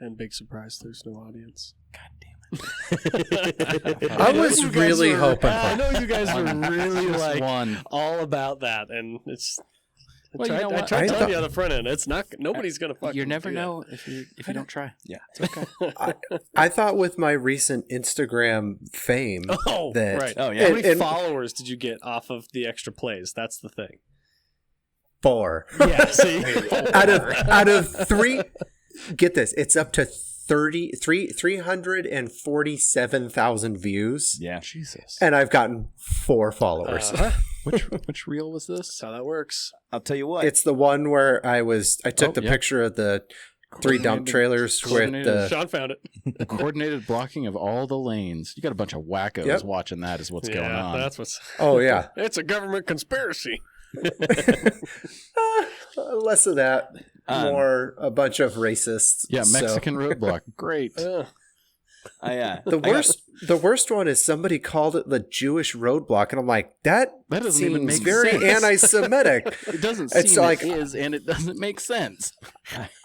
And big surprise, there's no audience. God damn it. I was really hoping for I know you guys were really like one. all about that, and it's. Well, you know I what? tried I telling thought- you on the front end. It's not. Nobody's gonna fucking. You never do that. know if you don't try. Yeah. It's okay. I thought with my recent Instagram fame Oh, that right. Oh, yeah. How many And- followers did you get off of the extra plays? That's the thing. 4 Yeah. See. out of 3, get this, it's up to 347,000 views, Yeah. Jesus. and I've gotten 4 followers. Which reel was this? That's how that works. I'll tell you what. It's the one where I took the yeah. picture of the 3 dump trailers with coordinated the Sean found it. Coordinated blocking of all the lanes. You got a bunch of wackos Yep. watching that is what's Yeah, going on. that's what's. oh yeah. It's a government conspiracy. Less of that, more a bunch of racists. Yeah, So- Mexican roadblock. Great. The worst one is somebody called it the Jewish roadblock, and I'm like, that doesn't seems even make very sense. anti-Semitic. It doesn't It's seem like- it is, and it doesn't make sense.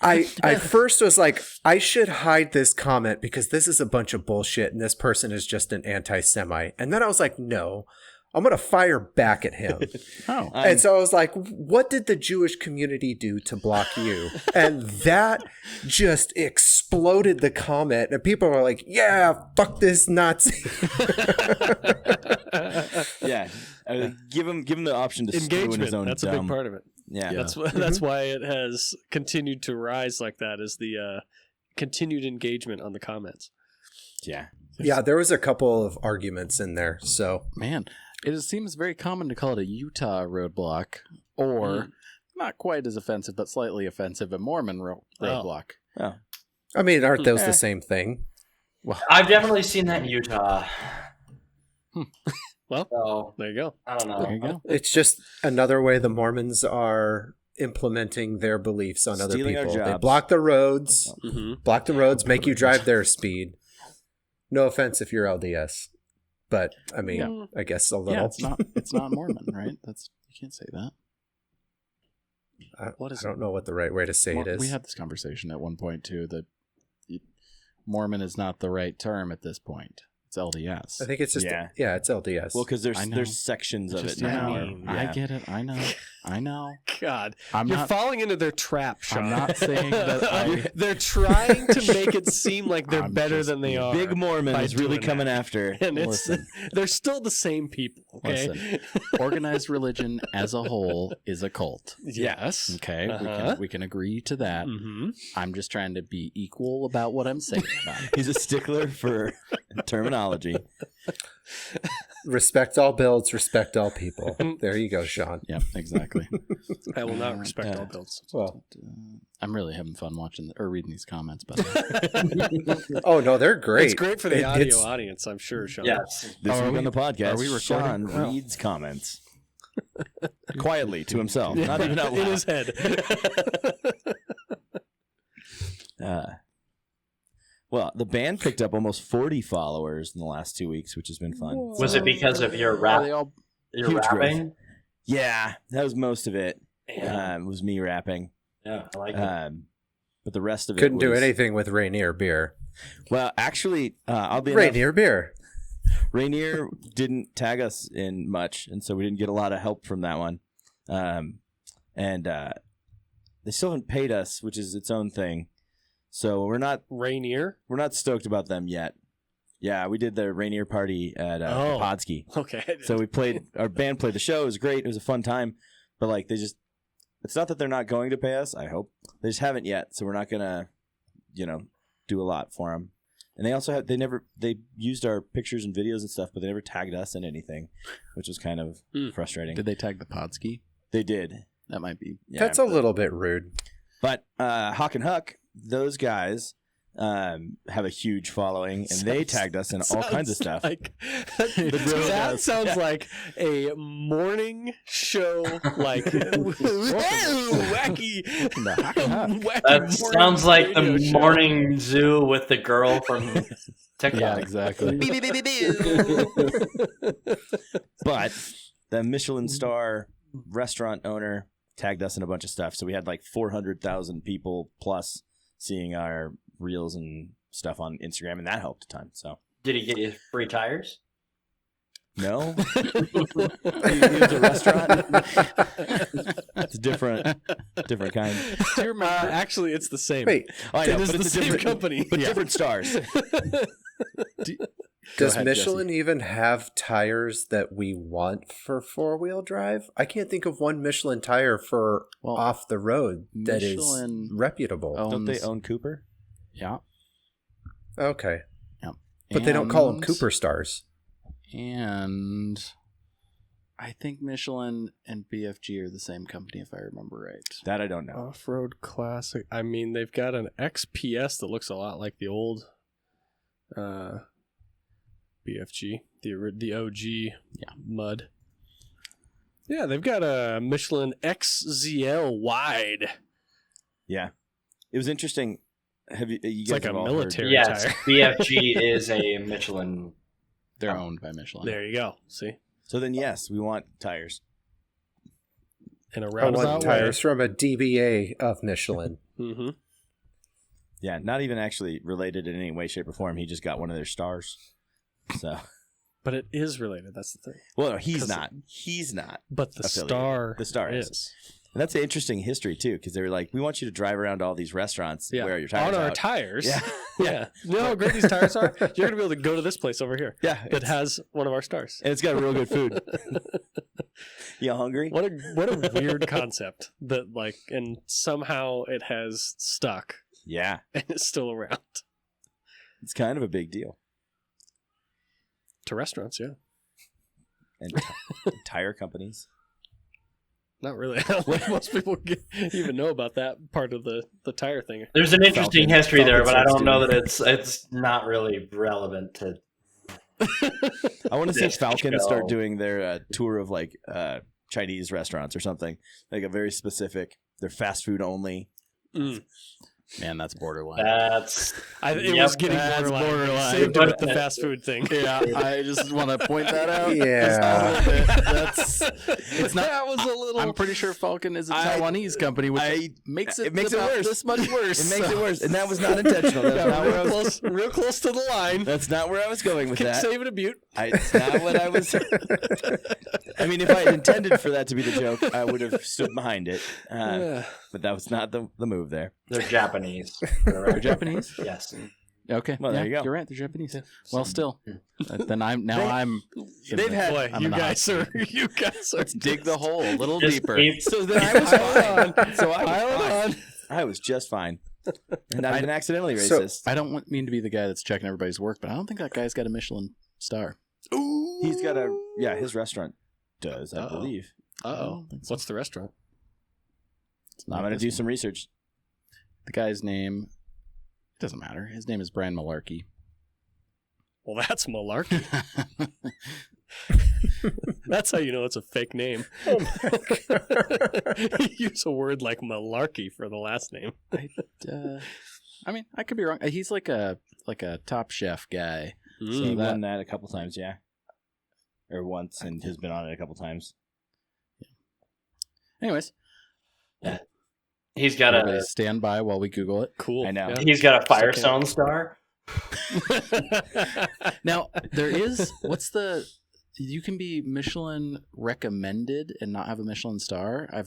I first was like, I should hide this comment because this is a bunch of bullshit, and this person is just an anti-Semite. And then I was like, no, I'm gonna fire back at him. Oh. And so I was like, what did the Jewish community do to block you? And that just exploded the comment. And people were like, yeah, fuck this Nazi. Yeah. Give him the option to stew in his Engagement. own That's a dumb. big part of it. Yeah. Yeah. That's why it has continued to rise like that. Is the continued engagement on the comments. Yeah. Yeah, there was a couple of arguments in there. So Man, it seems very common to call it a Utah roadblock, or not quite as offensive, but slightly offensive, a Mormon roadblock. Oh. I mean, aren't those the same thing? I've definitely seen that in Utah. Well, So there you go. I don't know. There you go. It's just another way the Mormons are implementing their beliefs on other Stealing our people. They jobs. block the roads, Mm-hmm. make you drive their speed. No offense if you're LDS, but I mean, I guess a little. Yeah, it's not Mormon, right? You can't say that. I What is don't know what the right way to say it is. We had this conversation at one point too, that Mormon is not the right term at this point. It's LDS. I think it's just Yeah. it's LDS. Well, because I know. there's sections of Just- it I now. know. I get it. I know. God, I'm you're not. falling into their trap, Sean. I'm not saying that They're trying to make it seem like they're I'm better just than they are. Big Mormon by is really doing coming that. after. And it's Listen. they're still the same people. Okay. Listen. Organized religion as a whole is a cult. Yes. Okay, we can agree to that. Mm-hmm. I'm just trying to be equal about what I'm saying about it. He's a stickler for terminology. Respect all builds, respect all people. There you go, Sean. Yep, exactly. I will not respect all builds. Well, I'm really having fun watching or reading these comments, but oh no, they're great. It's great for the audio It's- audience, I'm sure, Sean. Yes. This Are week we- on the podcast, are we recording? Sean reads comments quietly to himself, not even out in loud. his head. Well, the band picked up almost 40 followers in the last 2 weeks, which has been fun. Was it because of your are they rap? all Your huge rapping? Yeah, that was most of it. Yeah. Was me rapping. Yeah, I like it. But the rest of it Couldn't do was- anything with Rainier beer. Well, actually, I'll be honest, Rainier beer. Rainier didn't tag us in much, and so we didn't get a lot of help from that one. And they still haven't paid us, which is its own thing. So we're not Rainier? stoked about them yet. Yeah, we did the Rainier party at Podsky. Okay. So our band played the show. It was great. It was a fun time. But like it's not that they're not going to pay us, I hope. They just haven't yet. So we're not going to, do a lot for them. And they also they used our pictures and videos and stuff, but they never tagged us in anything, which was kind of frustrating. Did they tag the Podski? They did. That might be. Yeah, That's a little bit rude. But Hawk and Huck, those guys have a huge following, and they tagged us in all kinds of stuff. That sounds like a morning show, like wacky. wacky That morning sounds like the radio show. morning zoo with the girl from TikTok. Yeah, exactly. But the Michelin star restaurant owner tagged us in a bunch of stuff. So we had like 400,000 people plus seeing our reels and stuff on Instagram, and that helped a ton. So Did he get you free tires? no, he was a restaurant. It's different kind. Do you remember? Actually, it's the same. Wait, I It know, is but the it's a same different company. but Yeah. different stars. does ahead, Michelin even have tires that we want for 4-wheel drive? I can't think of one Michelin tire for Well, off the road that is Michelin reputable. Don't they owns- own Cooper? Yeah. Okay, but they don't call them And- Cooper stars. And I think Michelin and BFG are the same company, if I remember right. That I don't know. Off-road classic. I mean, they've got an XPS that looks a lot like the old BFG, the OG mud. Yeah, they've got a Michelin XZL wide. Yeah, it was interesting. Have you? You It's guys like have a all military Yes, tire. BFG is a Michelin. They're owned by Michelin. There you go. See, Heard. So then, yes, we want tires. in a I roundabout want way. tires from a DBA of Michelin. Mm-hmm. Yeah, not even actually related in any way, shape, or form. He just got one of their stars. So, But it is related. That's the thing. well, no, he's 'Cause- not. He's not. But the Affiliated. star, The star is. And that's an interesting history too, because they were like, "We want you to drive around to all these restaurants, Yeah. wear your tires on our out." tires. Yeah, Yeah. You know how great these tires are? You're going to be able to go to this place over here yeah. that has one of our stars. And it's got real good food. You hungry? What a weird concept that and somehow it has stuck Yeah, and it's still around. it's kind of a big deal. To restaurants, yeah. And tire companies. Not really. I don't think most people even know about that part of the tire thing. There's an interesting Falcon- history there, Falcon but I don't Six, know dude. that it's not really relevant to. I want to see This Falcon show. start doing their tour of Chinese restaurants or something, like a very specific. They're fast food only. Mm. Man, that's borderline. That's It Yep, was getting that's borderline. borderline. Saved it But- with the fast food thing. Yeah, I just want to point that out. Yeah. That's it's not. That was a little. I'm pretty sure Falcon is a I- Taiwanese company, which I- makes it makes it about worse. this much worse. It makes it worse, and that was not intentional. That's not where I was. real close to the line. That's not where I was going with Can that. save it a butte. It's not what I was. I mean, if I had intended for that to be the joke, I would have stood behind it. But that was not the move there. they're Japanese. They're Japanese. Yes. Okay, Well, there you go. You're right. They're Japanese. Well, still, then I'm They've had- Boy, I'm you in the hot guys are. seat. You guys are. Let's dig the hole a little Just deeper. keep- So then I was fine. So I was Pile fine. on. I was just fine. And not even accidentally So- racist. I don't mean to be the guy that's checking everybody's work, but I don't think that guy's got a Michelin star. He's got his restaurant does, I Uh-oh. believe. Uh-oh. What's the restaurant? It's not I'm going to this do one. some research. The guy's name doesn't matter. His name is Brian Malarkey. Well, that's malarkey. That's how you know it's a fake name. Oh my God. You use a word like malarkey for the last name. I mean, I could be wrong. He's like a Top Chef guy. So So he that- won that a couple times, yeah. Or once, and has been on it a couple times. Anyways, He's got everybody a stand by while we Google it. Cool. I know. Yeah. he's got a Firestone star. Now, there is, you can be Michelin recommended and not have a Michelin star. I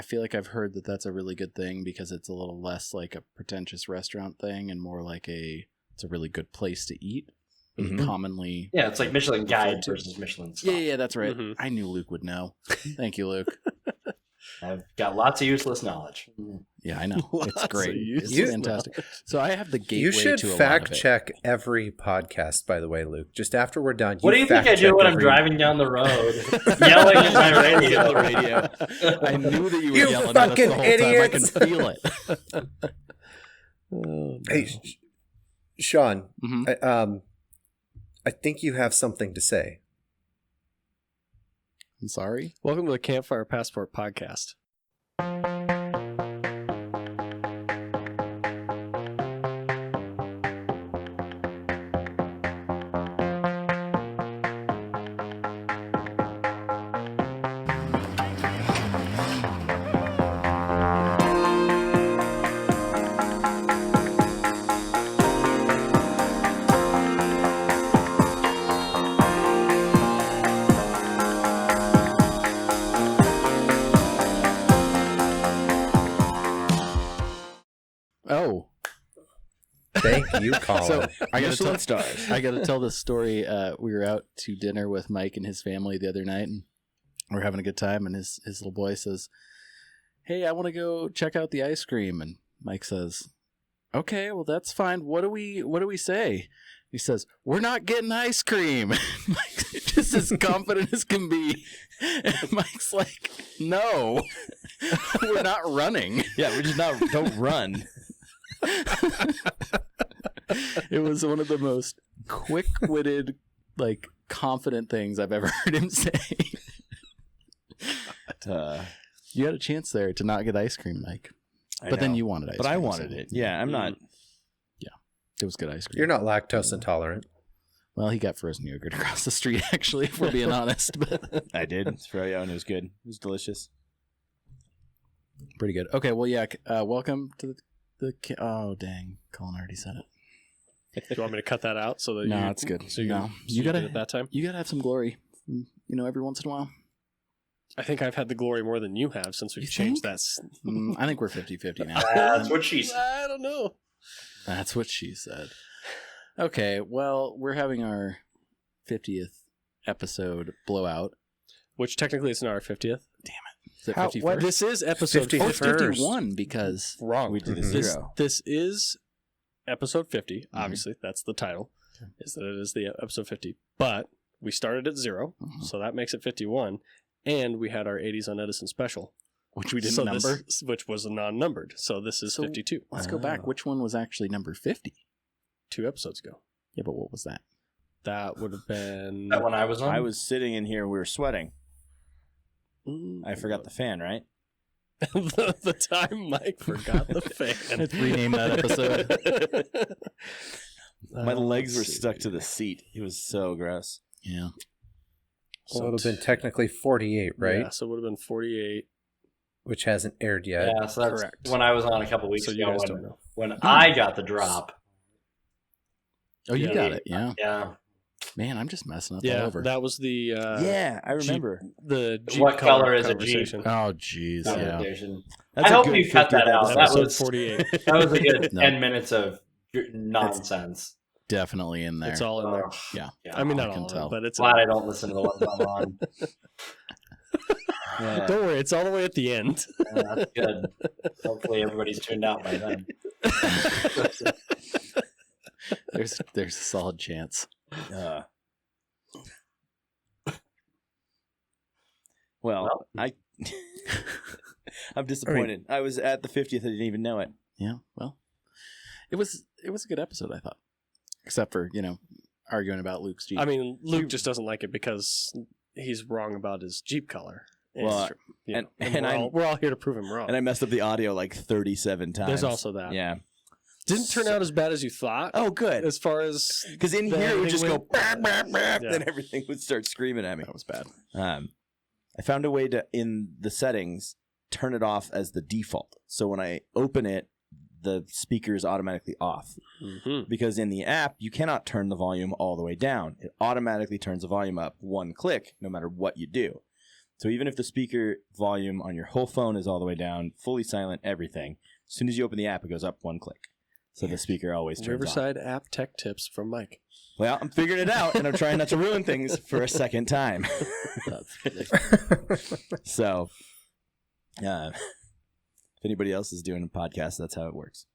feel like I've heard that that's a really good thing because it's a little less like a pretentious restaurant thing and more like it's a really good place to eat. Mhm. Commonly. Yeah, it's like Michelin Guide Referred to. versus Michelin star. Yeah, that's right. Mhm. I knew Luke would know. Thank you, Luke. I've got lots of useless knowledge. Yeah, I know. It's Lots of great. It's useless fantastic. So I have the gateway You should to a lot fact of it. check every podcast, by the way, Luke. Just after we're done. What do you think fact I do check when I'm every- driving down the road, yelling at my radio? I knew that you were You yelling at us the fucking whole time. I can idiots. feel it. Oh, no. Hey, Sean, Mhm. I think you have something to say. I'm sorry. Welcome to the Campfire Passport Podcast. Oh, Thank you, Colin. so I gotta Michelin tell, stars. I gotta tell this story. We were out to dinner with Mike and his family the other night, and we're having a good time. And his little boy says, "Hey, I want to go check out the ice cream." And Mike says, "Okay, well that's fine. What do we say?" He says, "We're not getting ice cream." Mike's just as confident as can be. And Mike's like, "No, we're not running." Yeah, we're just not. Don't run. It was one of the most quick-witted, like, confident things I've ever heard him say. You had a chance there to not get ice cream, Mike. But then you wanted ice cream. But I wanted it. Yeah, I'm not. It was good ice cream. You're not lactose intolerant. Well, he got frozen yogurt across the street, actually, if we're being honest. But I did. It's very and it was good. It was delicious. pretty good. Okay, well, yeah. Welcome to the. Oh, dang! Colin already said it. Do you want me to cut that out so that No, you? it's good. So you, No. so You you gotta- did it that time. You gotta have some glory, every once in a while. I think I've had the glory more than you have since we've You changed think? that. I think we're 50-50 now. That's what she said. I don't know. That's what she said. Okay, well, we're having our 50th episode blowout. Which technically it's not our 50th. Is it How- 51st? what- This is episode 50 Oh, 50. it's first. 51 because Wrong. We did a This, zero. this is episode 50. Mhm. Obviously, that's the title. Okay. Is that it is the episode 50. But we started at 0, Mhm. so that makes it 51. And we had our 80s on Edison special, which we didn't so number. which was non-numbered. So this is So- 52. Let's go back. Oh. Which one was actually number 50? 2 episodes ago. Yeah, but what was that? That would have been. That one I was on. I was sitting in here. We were sweating. Mm, I forgot the fan, right? the time Mike forgot the fan. Let's rename that episode. My legs were let's stuck see. to the seat. It was so gross. Yeah. So it would have been technically 48, right? Yeah, so it would have been 48. Which hasn't aired yet. yeah, so that's Correct. when I was on a couple weeks So you ago guys when, don't know. when I got the drop. Oh, you Yeah. got it. Yeah. Yeah. Man, I'm just messing up all Yeah, over. that was the yeah, I remember. the Jeep What color is a conversation. Oh, jeez. Yeah. Conversation. That's I a hope good you cut 50th that out. episode. That Episode was 48. That was a good No. 10 minutes of nonsense. Definitely in there. It's all in there. Ugh. Yeah. I mean, I not can all of tell. it, but it's. Glad I don't listen to the ones I'm on. Yeah. Don't worry, it's all the way at the end. That's good. Hopefully everybody's tuned out by then. There's a solid chance. Well, Well. I'm disappointed. I was at the 50th. I didn't even know it. Yeah. Well, it was a good episode, I thought. Except for, arguing about Luke's Jeep. I mean, Luke just doesn't like it because he's wrong about his Jeep color. Well, You know, and we're all here to prove him wrong. And I messed up the audio like 37 times. There's also that. Yeah. Didn't turn out as bad as you thought. Oh, good. As far as Because in the here it would editing just go, went- "Bah, bah, bah," Yeah. then everything would start screaming at me. that was bad. I found a way to, in the settings, turn it off as the default. So when I open it, the speaker is automatically off. Mhm. Because in the app, you cannot turn the volume all the way down. It automatically turns the volume up one click, no matter what you do. So even if the speaker volume on your whole phone is all the way down, fully silent, everything, as soon as you open the app, it goes up one click. So the speaker always turns on. Riverside app tech tips from Mike. Well, I'm figuring it out, and I'm trying not to ruin things for a second time. That's ridiculous. So, if anybody else is doing a podcast, that's how it works.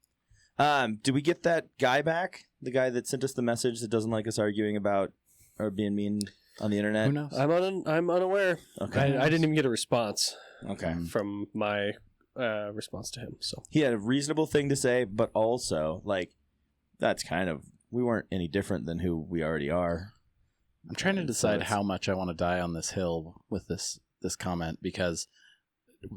Did we get that guy back? The guy that sent us the message that doesn't like us arguing about or being mean on the internet? Who knows? I'm unaware. Okay. I didn't even get a response Okay. from my response to him. So He had a reasonable thing to say, but also, that's kind of, we weren't any different than who we already are. I'm trying to So decide it's- how much I want to die on this hill with this comment because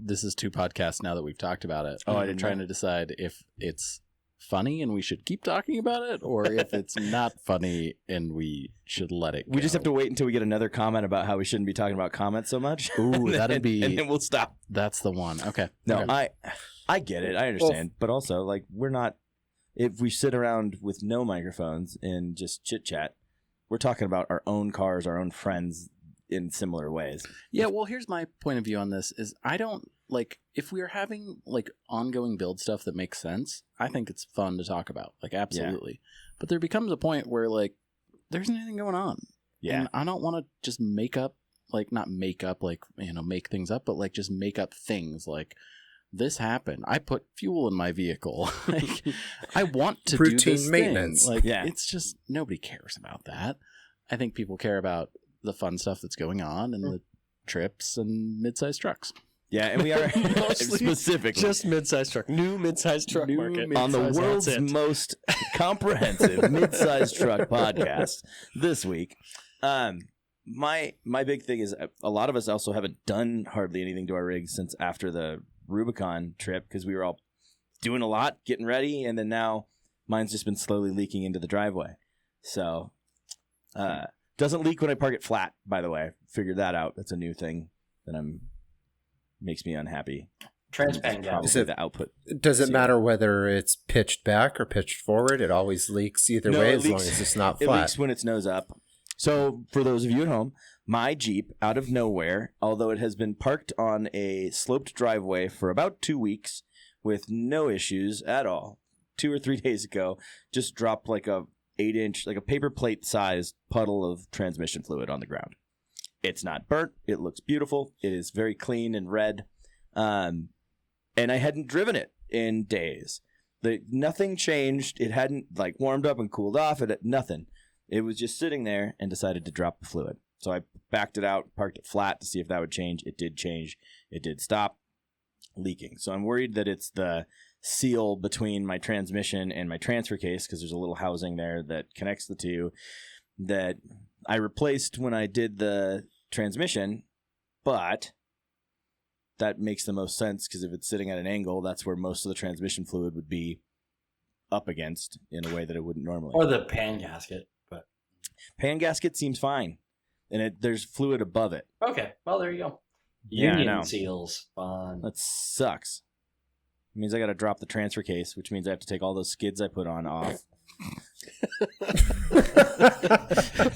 this is 2 podcasts now that we've talked about it. Oh, I I'm didn't trying know. to decide if it's funny and we should keep talking about it, or if it's not funny and we should let it go. We just have to wait until we get another comment about how we shouldn't be talking about comments so much. Ooh, And that'd then- be- And then we'll stop. That's the one. Okay. No, Okay. I get it. I understand. But also, we're not, if we sit around with no microphones and just chit chat, we're talking about our own cars, our own friends in similar ways. Yeah, well, here's my point of view on this is I don't like if we are having like ongoing build stuff that makes sense, I think it's fun to talk about. Like absolutely. But there becomes a point where like there isn't anything going on. Yeah. And I don't want to just make up like not make up like make things up, but like just make up things like this happened. I put fuel in my vehicle. Like I want to Routine do this maintenance. thing. Like Yeah. it's just nobody cares about that. I think people care about the fun stuff that's going on and the trips and mid-sized trucks. Yeah, and we are Mostly specifically Just mid-sized truck. New mid-sized truck New market. on the mid-size, world's that's it. most comprehensive mid-sized truck podcast this week. My big thing is a lot of us also haven't done hardly anything to our rigs since after the Rubicon trip because we were all doing a lot, getting ready, and then now mine's just been slowly leaking into the driveway. So, doesn't leak when I park it flat, by the way. Figured that out. That's a new thing that makes me unhappy. Transpan Probably Is it- the output. Does it See. matter whether it's pitched back or pitched forward? It always leaks either No, way it as long leaks- as it's not It flat. leaks when it's nose up. So for those of you at home, my Jeep, out of nowhere, although it has been parked on a sloped driveway for about 2 weeks with no issues at all, 2 or 3 days ago, just dropped like a 8-inch, like a paper plate sized puddle of transmission fluid on the ground. It's not burnt. It looks beautiful. It is very clean and red. And I hadn't driven it in days. Nothing changed. It hadn't like warmed up and cooled off. Nothing. It was just sitting there and decided to drop the fluid. So I backed it out, parked it flat to see if that would change. It did change. It did stop leaking. So I'm worried that it's the seal between my transmission and my transfer case because there's a little housing there that connects the two that I replaced when I did the transmission, but that makes the most sense because if it's sitting at an angle, that's where most of the transmission fluid would be up against in a way that it wouldn't normally. Or the pan gasket. But Pan gasket seems fine, and there's fluid above it. okay, well there you go. Yeah, I know. Union seals. Fun. That sucks. It means I got to drop the transfer case, which means I have to take all those skids I put on off.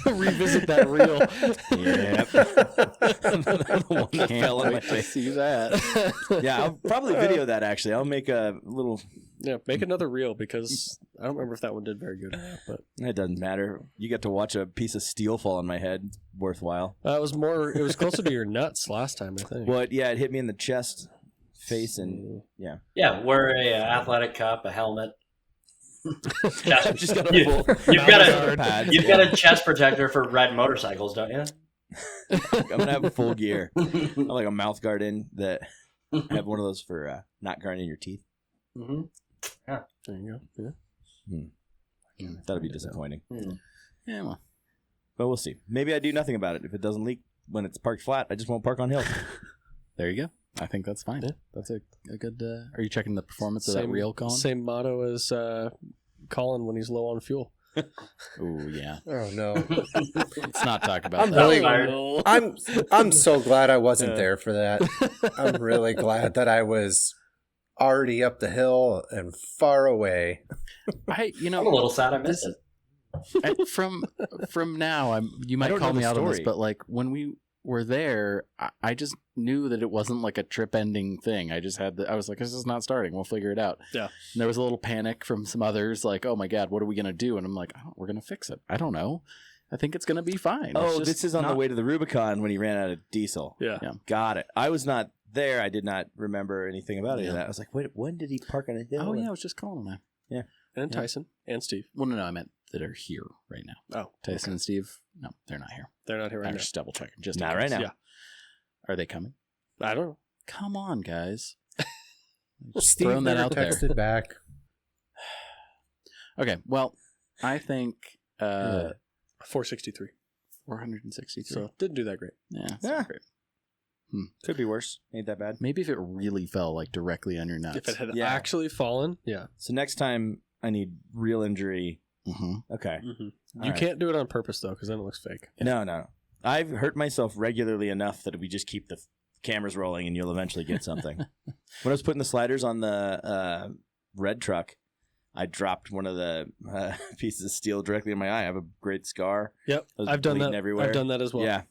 Revisit that reel. Yep. The one that fell on my Wait to face. see that. Yeah, I'll probably video that actually. I'll make a little. Yeah, make another reel because I don't remember if that one did very good or not. But It doesn't matter. You get to watch a piece of steel fall on my head. It's worthwhile. it was closer to your nuts last time, I think. Well, yeah, it hit me in the chest, face, and yeah. Yeah, wear a athletic cup, a helmet. I've just got a full. You've got shoulder pads. You've got a chest protector for red motorcycles, don't you? I'm gonna have a full gear. I have like a mouth guard in that. I have one of those for not grinding your teeth. Mm-hmm. There you go. Yeah. That'd be disappointing. Yeah, well. But we'll see. Maybe I do nothing about it. If it doesn't leak when it's parked flat, I just won't park on hills. There you go. I think that's fine. Yeah. That's a good. Are you checking the performance of that reel, Colin? Same motto as Colin when he's low on fuel. Oh yeah. Oh no. Let's not talk about I'm that. really I'm so glad I wasn't there for that. I'm really glad that I was already up the hill and far away. I'm I'm a little sad I missed it. From now, you might don't call know me the out on this, story. but like when we were there, I just knew that it wasn't like a trip ending thing. I just had I was like, this is not starting. We'll figure it out. Yeah. And there was a little panic from some others, like, oh my God, what are we gonna do? And I'm like, we're gonna fix it. I don't know. I think it's gonna be fine. Oh, It's just this is on the not- way to the Rubicon when he ran out of diesel. Yeah. Yeah. Got it. I was not there. I did not remember anything about any of Yeah. that. I was like, wait, when did he park on a hill? Oh yeah, I was just calling them that. And Tyson and Steve. Well, no, I meant that are here right now. Oh, Tyson and Steve. No, they're not here. they're not here right I'm now. just double checking. Just in Not case. right now. Yeah. Are they coming? I don't know. Come on, guys. Just Steve throwing that never out there. texted back. Okay, well, I think 463. 463. So didn't do that great. yeah, it's Yeah. not great. Could be worse. Ain't that bad. Maybe if it really fell like directly on your nuts. If it had Yeah. actually fallen, yeah. So next time I need real injury. hmm Okay. You All right. can't do it on purpose though, because then it looks fake. No. I've hurt myself regularly enough that if we just keep the cameras rolling and you'll eventually get something. When I was putting the sliders on the red truck, I dropped one of the pieces of steel directly in my eye. I have a great scar. Yep, I was I've done bleeding that. everywhere. I've done that as well. Yeah.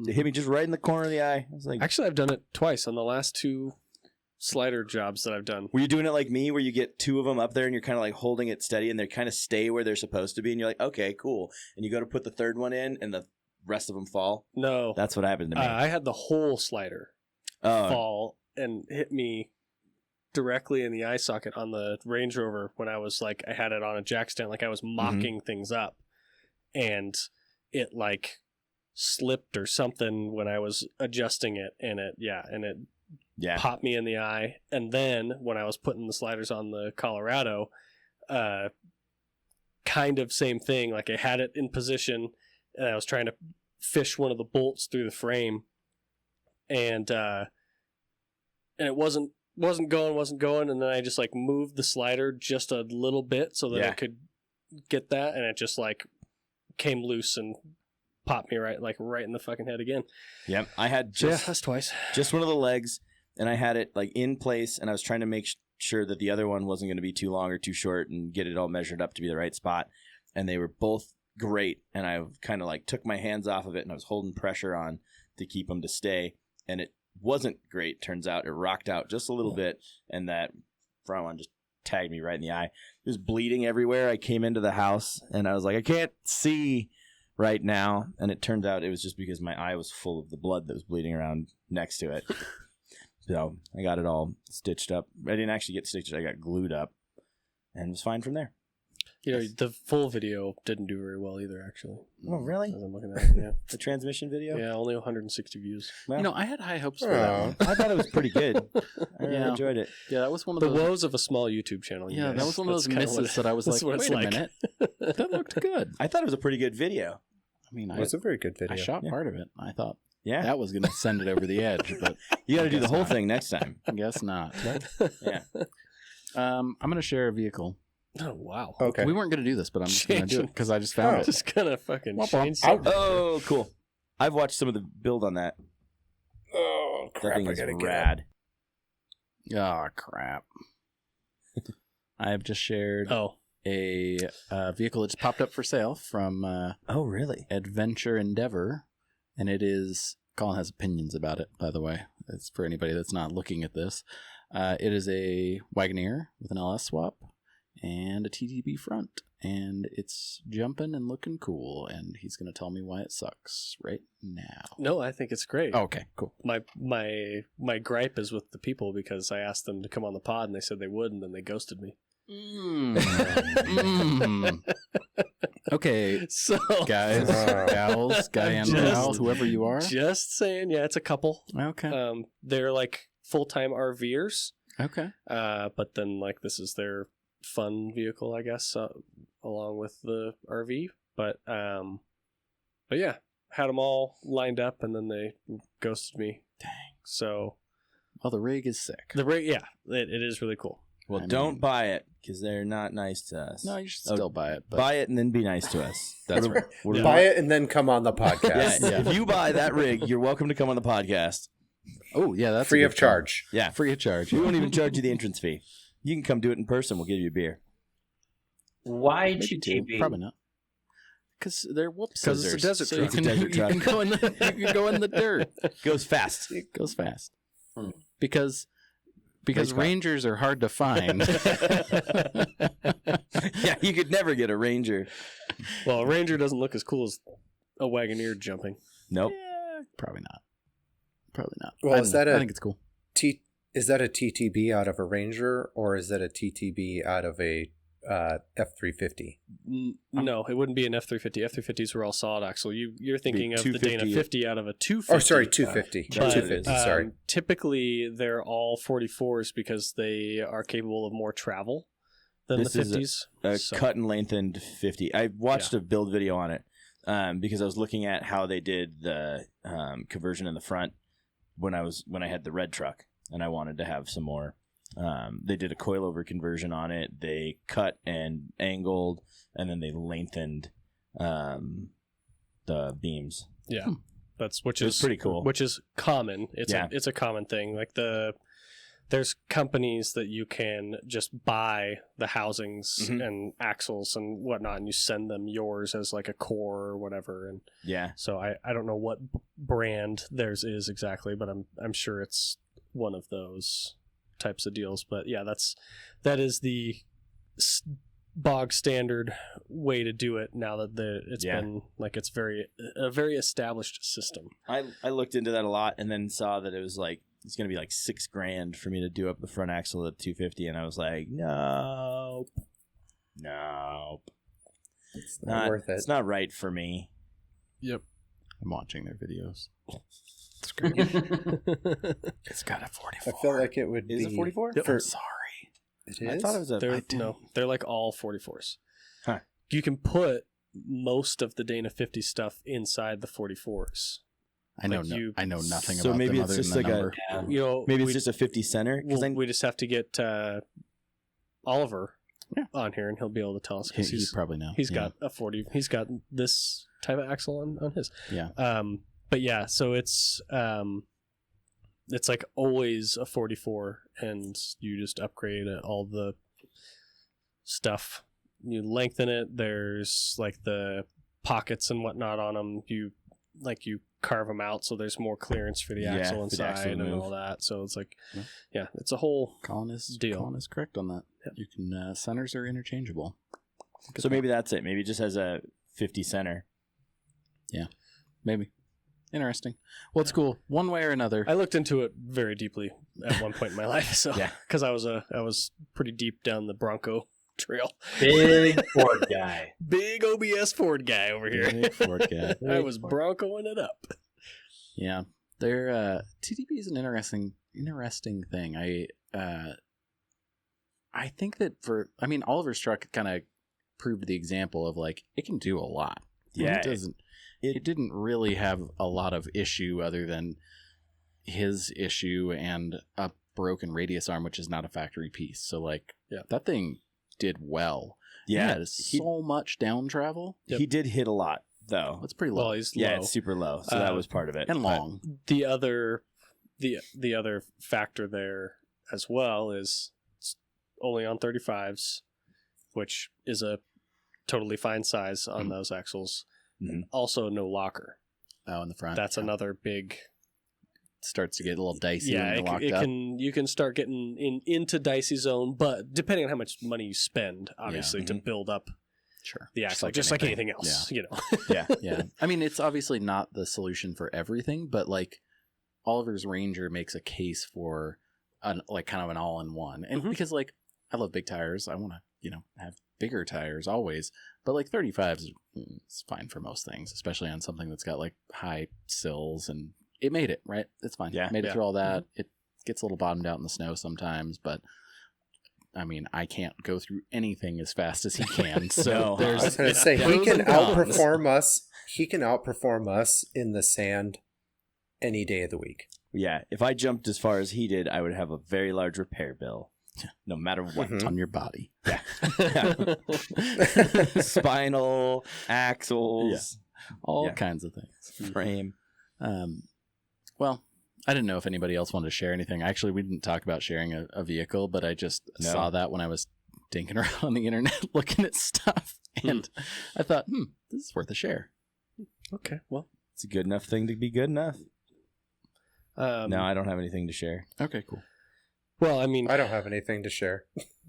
It hit me just right in the corner of the eye. I was like, Actually, I've done it twice on the last 2 slider jobs that I've done. were you doing it like me, where you get 2 of them up there and you're kind of like holding it steady, and they kind of stay where they're supposed to be, and you're like, okay, cool. And you go to put the third one in, and the rest of them fall. No, That's what happened to me. I had the whole slider Oh, fall and hit me directly in the eye socket on the Range Rover when I was like, I had it on a jack stand, like I was mocking things up, and it like slipped or something when I was adjusting it, and it yeah. popped me in the eye. And then when I was putting the sliders on the Colorado, kind of same thing. Like I had it in position, and I was trying to fish one of the bolts through the frame, and it wasn't going, and then I just like moved the slider just a little bit so that I could get that, and it just like came loose and popped me right in the fucking head again. Yep. I had So yeah, just that's twice. one of the legs, and I had it like in place, and I was trying to make sure that the other one wasn't going to be too long or too short, and get it all measured up to be the right spot. And they were both great, and I kind of like took my hands off of it, and I was holding pressure on to keep them to stay, and it wasn't great. Turns out it rocked out just a little bit, and that front one just tagged me right in the eye. It was bleeding everywhere. I came into the house, and I was like, I can't see right now, and it turned out it was just because my eye was full of the blood that was bleeding around next to it. So I got it all stitched up. I didn't actually get stitched. I got glued up, and was fine from there. You know, the full video didn't do very well either, actually. Oh, really? As I'm looking at it, yeah. The transmission video? Yeah, only 160 views. Well, I had high hopes for that one. I thought it was pretty good. I really Yeah. enjoyed it. Yeah, that was one of The those. woes of a small YouTube channel. you Yeah, guys. that was one of That's those kinda what misses that I was that's like, what it's wait a like. minute, that looked good. I thought it was a pretty good video. I mean, It was a very good I video. shot Yeah. part of it. I thought Yeah. that was going to send it over the edge, but You got to I do the guess whole not. thing next time. I guess not. Yeah. I'm going to share a vehicle. Oh, wow. Okay. We weren't going to do this, but I'm just going to do it Changing. because I just found Oh. it. Just gonna fucking Womp womp. change something. Oh, cool. I've watched some of the build on that. Oh, That crap. thing I is gotta get it. rad. Oh, crap. I have just shared Oh, a vehicle that's popped up for sale from Oh, really? Adventure Endeavor, and it is. Colin has opinions about it, by the way. It's for anybody that's not looking at this. It is a Wagoneer with an LS swap and a TTB front, and it's jumping and looking cool. And he's going to tell me why it sucks right now. no, I think it's great. Oh, okay, cool. My gripe is with the people because I asked them to come on the pod and they said they would, and then they ghosted me. Okay, So guys, gals, guy and Just- gal, whoever you are. just saying, yeah, it's a couple. Okay, They're like full-time RVers, okay. but then like this is their fun vehicle, I guess, along with the RV. But yeah, had them all lined up, and then they ghosted me. Dang. So Well, the rig is sick. the rate, yeah, it is really cool. Well, I don't mean- buy it because they're not nice to us. No, you should Oh, still buy it. But Buy it and then be nice to us. That's right. We're- Buy it and then come on the podcast. Yeah, Yeah. If you buy that rig, you're welcome to come on the podcast. Oh, yeah, that's a Free good of charge. Yeah. Free of charge. We won't even charge you the entrance fee. You can come do it in person. We'll give you a beer. Why Maybe two. GTB? Probably not. Because they're whoopsies. 'Cause it's a desert so truck. you It's a can, desert you truck. can go in the you can go in the dirt. Goes fast. It goes fast. Hmm. Because Race car. Rangers are hard to find. Yeah, you could never get a Ranger. Well, a Ranger doesn't look as cool as a Wagoneer jumping. Nope. Probably not. Probably not. Well, I is don't know. that I a- think it's cool. Is that a TTB out of a Ranger, or is that a TTB out of a F-350? No, it wouldn't be an F-350. F-350s were all solid axle. You're thinking of the 250. Dana 50 out of a 250. Oh, sorry, 250. But, 250, sorry. Typically, they're all 44s because they are capable of more travel than This the is 50s. A So- cut and lengthened 50. I watched a build video on it because I was looking at how they did the conversion in the front when I had the red truck, and I wanted to have some more. They did a coilover conversion on it. They cut and angled, and then they lengthened the beams. Yeah, which It was is pretty cool. Which is common. It's Yeah. it's a common thing. Like the there's companies that you can just buy the housings and axles and whatnot, and you send them yours as like a core or whatever. And so I don't know what brand theirs is exactly, but I'm sure it's one of those types of deals. But yeah, that is the bog standard way to do it now that it's been like it's a very established system. I looked into that a lot and then saw that it was like it's gonna be like $6,000 for me to do up the front axle at 250, and I was like, nope, It's not worth it. It's not right for me. Yep, I'm watching their videos. It's great. It's got a 44. I feel like it would Is be it 44? Yep. I'm sorry. It is. I thought it was They're like all 44s. Huh. You can put most of the Dana 50 stuff inside the 44s. I know. Like I know nothing So about maybe them it's other just than the like number. You know, maybe it's just a 50 center because we just have to get Oliver on here, and he'll be able to tell us. He probably know. He's got a 40. He's got this type of axle on his. Yeah. But yeah, so it's like always a 44, and you just upgrade all the stuff. You lengthen it. There's like the pockets and whatnot on them. You carve them out so there's more clearance for the axle for the inside axle to and move. all that. So it's like, it's a whole Colin is deal. Colin is correct on that. Yep. You can centers are interchangeable. So maybe that's it. Maybe it just has a 50 center. Yeah, maybe. Interesting. Well, it's cool. One way or another. I looked into it very deeply at one point in my life. So because I was pretty deep down the Bronco trail. Big Ford guy. Big OBS Ford guy over here. Big Ford guy. I was Broncoing it up. Yeah, they're TDP is an interesting thing. I think that Oliver's truck kind of proved the example of like it can do a lot. Yeah, it didn't really have a lot of issue other than his issue and a broken radius arm, which is not a factory piece. So like that thing did well. Yeah, so much down travel. He did hit a lot though. It's pretty low. Well, he's Yeah, low. it's super low. So that was part of it. And long. The other factor there as well is it's only on 35s, which is a totally fine size on those axles. Also, no locker. Oh, in the front. That's another big. Starts to get a little dicey. Yeah, when you're locked up. you can start getting into dicey zone, but depending on how much money you spend, obviously, to build up the axle, just like anything else, you know. Yeah. I mean, it's obviously not the solution for everything, but like Oliver's Ranger makes a case for kind of an all-in-one, and because like I love big tires, I want to have bigger tires always, but like 35s is fine for most things, especially on something that's got like high sills, and it made it right. It's fine. Made it through all that. It gets a little bottomed out in the snow sometimes, but I mean, I can't go through anything as fast as he can. So I was going to say he can outperform us. He can outperform us in the sand any day of the week. Yeah, if I jumped as far as he did, I would have a very large repair bill, no matter what. On your body. Yeah. Spinal, axles, all kinds of things. Frame. Well, I didn't know if anybody else wanted to share anything. Actually, we didn't talk about sharing a vehicle, but I just saw that when I was dinking around on the internet looking at stuff, and I thought, this is worth a share. Okay, well, it's a good enough thing to be good enough. No, I don't have anything to share. Okay, cool. Well, I mean, I don't have anything to share.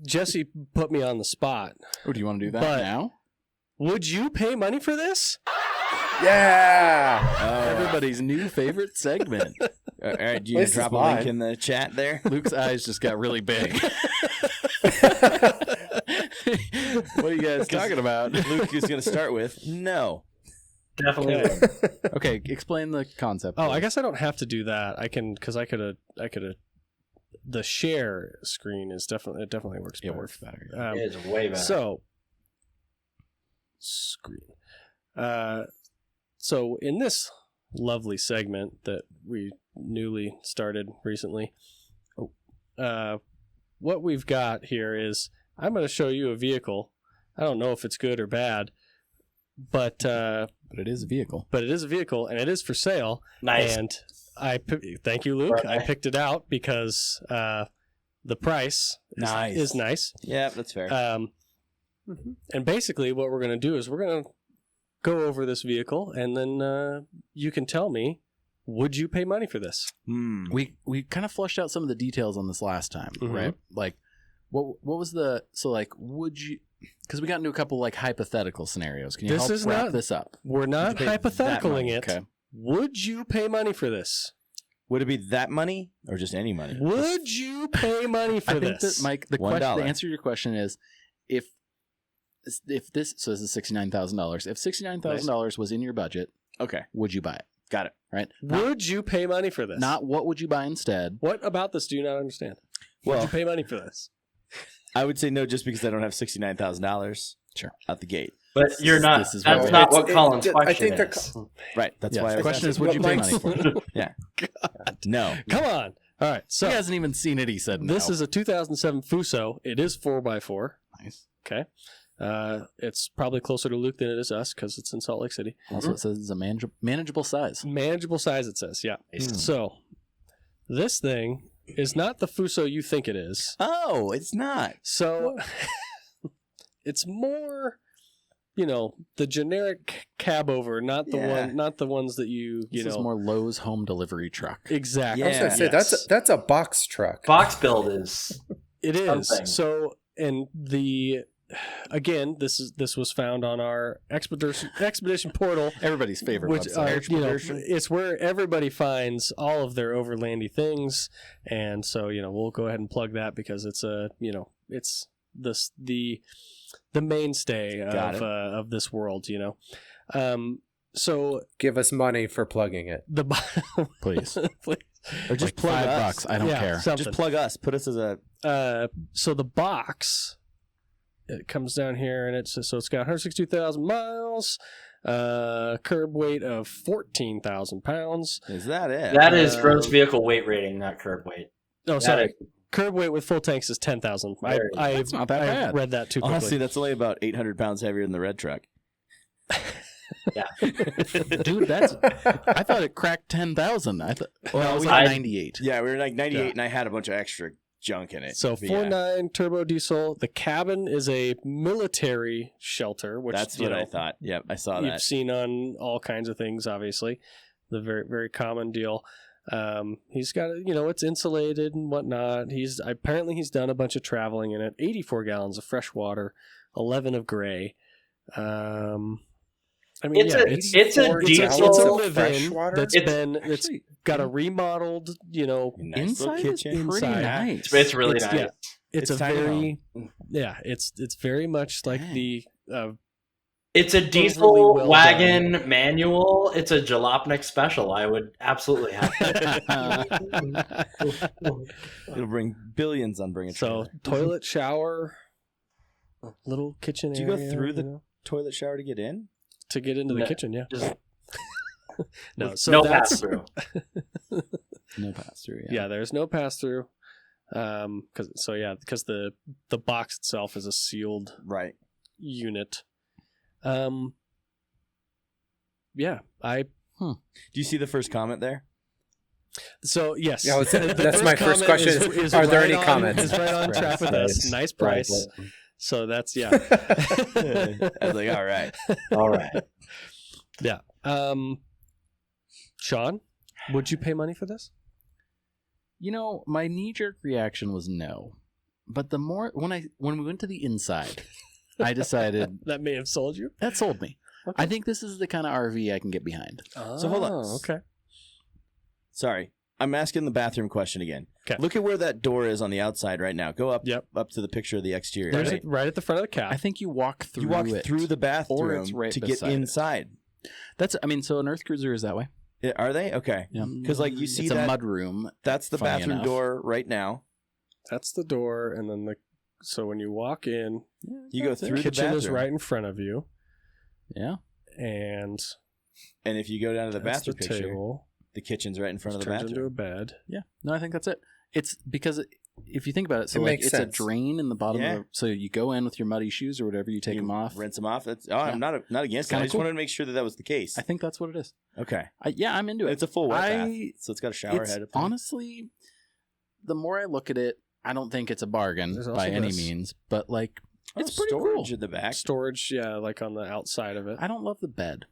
Jesse put me on the spot. Oh, do you want to do that now? Would you pay money for this? Yeah! Everybody's new favorite segment. All right, do you want to drop a link in the chat there? Luke's eyes just got really big. What are you guys talking about? Luke is going to start with no. Definitely. Okay, explain the concept. Oh, I guess I don't have to do that. I can, because I could have. The share screen is definitely works better. It works better. It's way better. So, screen. So in this lovely segment that we newly started recently, what we've got here is I'm going to show you a vehicle. I don't know if it's good or bad, but it is a vehicle. But it is a vehicle, and it is for sale. Nice. And thank you, Luke. I picked it out because The price is nice. Yeah, that's fair. And basically what we're going to do is we're going to go over this vehicle, and then you can tell me, would you pay money for this? We kind of flushed out some of the details on this last time, right? Like, what was would you? Because we got into a couple like hypothetical scenarios. Can you help wrap this up? We're not hypotheticaling it. Okay. Would you pay money for this? Would it be that money or just any money? Would you pay money for I think this? that, Mike, the answer to your question is, if this, so this is $69,000. If $69,000 was in your budget, Okay. would you buy it? Got it. Right? Would you pay money for this? Not what would you buy instead. What about this do you not understand? Would you pay money for this? I would say no, just because I don't have $69,000. Sure. Out the gate. But you're not. This is That's not what Colin's question is. Right. That's why. The question is, would you pay money for it? Yeah. No. Come on. All right. So He hasn't even seen it. He said this no. is a 2007 Fuso. It is 4x4. Nice. Okay. It's probably closer to Luke than it is us because it's in Salt Lake City. Also, it says it's a manageable size. Manageable size, it says. Yeah. So this thing is not the Fuso you think it is. Oh, it's not. So it's more, the generic cab over, not the ones that This is more Lowe's home delivery truck. Exactly. I was going to say that's a box truck. Box build is. It is. something. So, and again, this was found on our expedition portal, Everybody's favorite which website. it's where everybody finds all of their overlandy things, and so we'll go ahead and plug that because it's it's the mainstay of this world. So give us money for plugging it, please. Or just like plug $5. I don't care. Something. Just plug us. Put us as a. So the box, it comes down here, and it's got 162,000 miles, curb weight of 14,000 pounds. Is that it? That is gross vehicle weight rating, not curb weight. No, sorry. Curb weight with full tanks is 10,000. That's not that I bad. read that too quickly. Honestly, that's only about 800 pounds heavier than the red truck. Yeah. Dude, I thought it cracked 10,000. I thought we had 98. Yeah, we were like 98, and I had a bunch of extra junk in it. So 4.9 turbo diesel. The cabin is a military shelter, which that's what I thought. Yep, I saw that. You've seen on all kinds of things, obviously. The very, very common deal. He's got, it's insulated and whatnot. He's done a bunch of traveling in it. 84 gallons of fresh water, 11 of gray. It's a diesel. It's a live-in It's got a remodeled, Nice little kitchen. Pretty nice. It's really nice. Yeah, it's a tiny very, it's very much like the. It's a diesel wagon manual. It's a Jalopnik special. I would absolutely have it. It'll bring billions on bringing. So toilet, shower, little kitchen Do you area. go through the toilet shower to get in? To get into the kitchen, yeah. Just No pass through. No pass through. Yeah, there's no pass through. Because the box itself is a sealed unit. Do you see the first comment there? So yes, Yeah, that's my first question. Is are there any comments? Is right on track with us. Nice price. So that's I was like, all right. All right. Yeah. Sean, would you pay money for this? My knee-jerk reaction was no, but the more when we went to the inside, I decided that may have sold you. That sold me. Okay. I think this is the kind of RV I can get behind. So hold on. Okay. Sorry. I'm asking the bathroom question again. Okay. Look at where that door is on the outside right now. Go up up to the picture of the exterior. There's right at the front of the cab. I think you walk through through the bathroom or it's right to get inside. So an Earth Cruiser is that way. Are they? Okay. Yeah. Because you see it's that a mud room. That's the bathroom door right now. That's the door, and then so when you walk in, you go through the kitchen bathroom. is right in front of you. Yeah. And if you go down to the bathroom picture, table. The kitchen's right in front of the bathroom. Into a bed. Yeah. No, I think that's it. It's because if you think about it, so makes it's sense. a drain in the bottom of the, so you go in with your muddy shoes or whatever, you take them off. Rinse them off. I'm not against it. I just wanted to make sure that was the case. I think that's what it is. Okay. I'm into it. It's a full wet bath. So it's got a shower head. Honestly, the more I look at it, I don't think it's a bargain There's also by any this. means, but like it's Oh, pretty storage cool. at the back. Storage, yeah, like on the outside of it. I don't love the bed.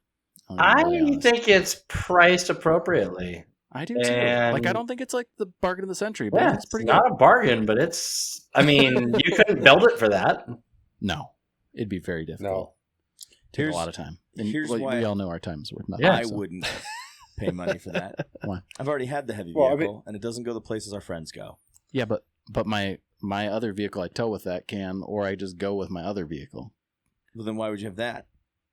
I be honest. think it's priced appropriately. I do too. and- Like I don't think it's like the bargain of the century, but I Yeah, think it's it's pretty not good. a bargain, but it's. I mean, you couldn't build it for that. No, it'd be very difficult. Take Here's- a lot of time. And here's well, why- we all know our time is worth nothing. Yeah, I so. wouldn't pay money for that. Why? I've already had the heavy Well, I vehicle, mean- and it doesn't go the places our friends go. Yeah, but my other vehicle I tow with that can, or I just go with my other vehicle Well, then why would you have that?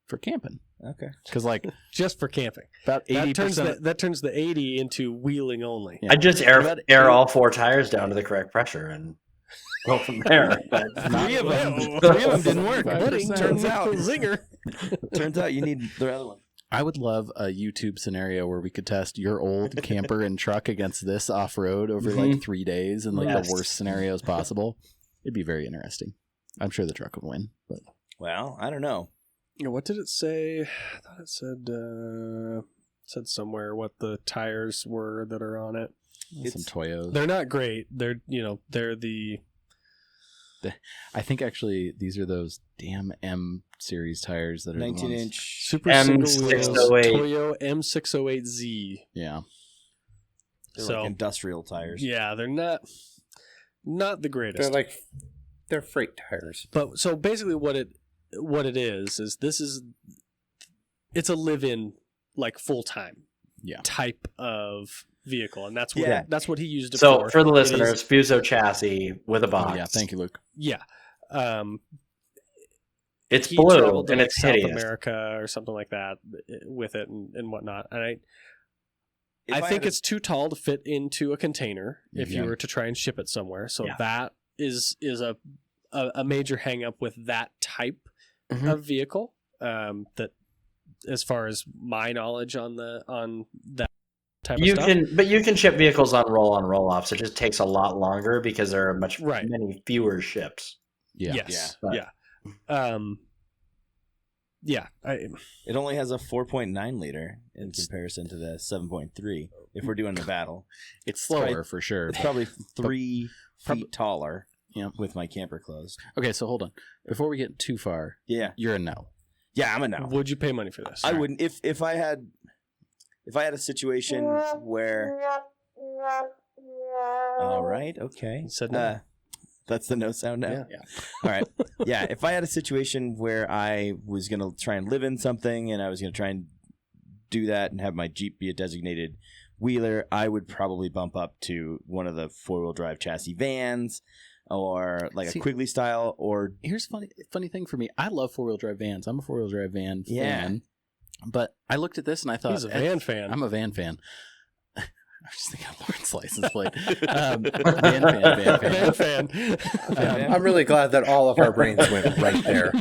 for camping. Okay. Because like Just for camping. about 80%. That turns the 80 into wheeling only. Yeah. I just About air all 4 tires down to the correct pressure and go from there. But Three of them didn't work. 5%. Turns out. Zinger. Turns out you need the other one. I would love a YouTube scenario where we could test your old camper and truck against this off road over like 3 days and like Yes. the worst scenarios possible. It'd be very interesting. I'm sure the truck would win, but Well, I don't know. Yeah, what did it say? I thought it said somewhere what the tires were that are on it. some Toyos. They're not great. They're the I think actually these are those damn M series tires that are 19 the ones. inch. super single M608. wheels Toyo M608Z. Yeah. They're So like industrial tires. yeah, they're not the greatest. They're freight tires. But so basically what it is it's a live-in like full-time Yeah. type of vehicle, and that's what Yeah. that's what he used it so for. for the It is- listeners, Fuso chassis with a box. Oh, yeah. Thank you, Luke. yeah. It's He blue traveled to and like it's South hideous. America or something like that with it and whatnot. And If I think had a- it's too tall to fit into a container if you Yeah. were to try and ship it somewhere. So Yeah. that is a major hang up with that type Mhm. of vehicle. That as far as my knowledge on that type You of stuff. you can ship vehicles on roll offs. It just takes a lot longer because there are many fewer ships. Yeah. Yes. Yeah. Yeah. It only has a 4.9 liter in comparison to the 7.3. If we're doing the battle, It's slower Right. for sure. it's probably 3 prob- feet taller. Yeah. With my camper closed. Okay, so hold on. Before we get too far, Yeah. you're a no. Yeah, I'm a no. Would you pay money for this? I wouldn't if I had a situation where. All right. Okay. You said no. That's the no sound now. Yeah. All right. Yeah. If I had a situation where I was gonna try and live in something and I was gonna try and do that and have my Jeep be a designated wheeler, I would probably bump up to one of the 4-wheel drive chassis vans, or like See- a Quigley style, or Here's funny thing for me. I love 4-wheel drive vans. I'm a 4-wheel drive van Yeah. fan. But I looked at this and I thought He's a van fan. I'm a van fan. I was just thinking of Lawrence license plate. Van fan. I'm really glad that all of our brains went right there.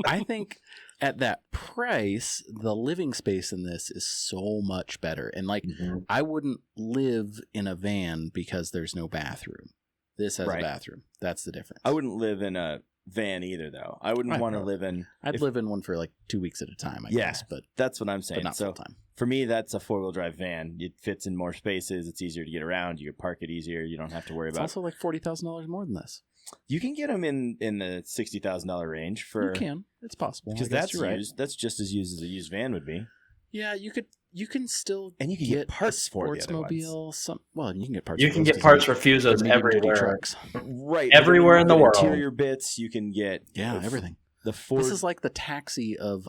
I think at that price, the living space in this is so much better. And like, I wouldn't live in a van because there's no bathroom. This has Right. a bathroom. That's the difference. I wouldn't live in a van either, though. I wouldn't Right. want to live in. I'd if- live in one for like 2 weeks at a time, I Yeah. guess, but That's what I'm saying. not So full time. for me, that's a 4-wheel drive van. It fits in more spaces. It's easier to get around. You can park it easier. You don't have to worry It's about. also like $40,000 more than this. You can get them in the $60,000 range for You can. It's possible. because I guess that's you're right. used. That's just as used as a used van would be. Yeah, you can still And you can get parts for the other ones. Well, you can get parts. You for can those get parts 'cause for Fusos they're medium-duty everywhere. trucks. Right, Everywhere in the world. Interior bits you can get. Yeah, the- everything. The Ford. This is like the taxi of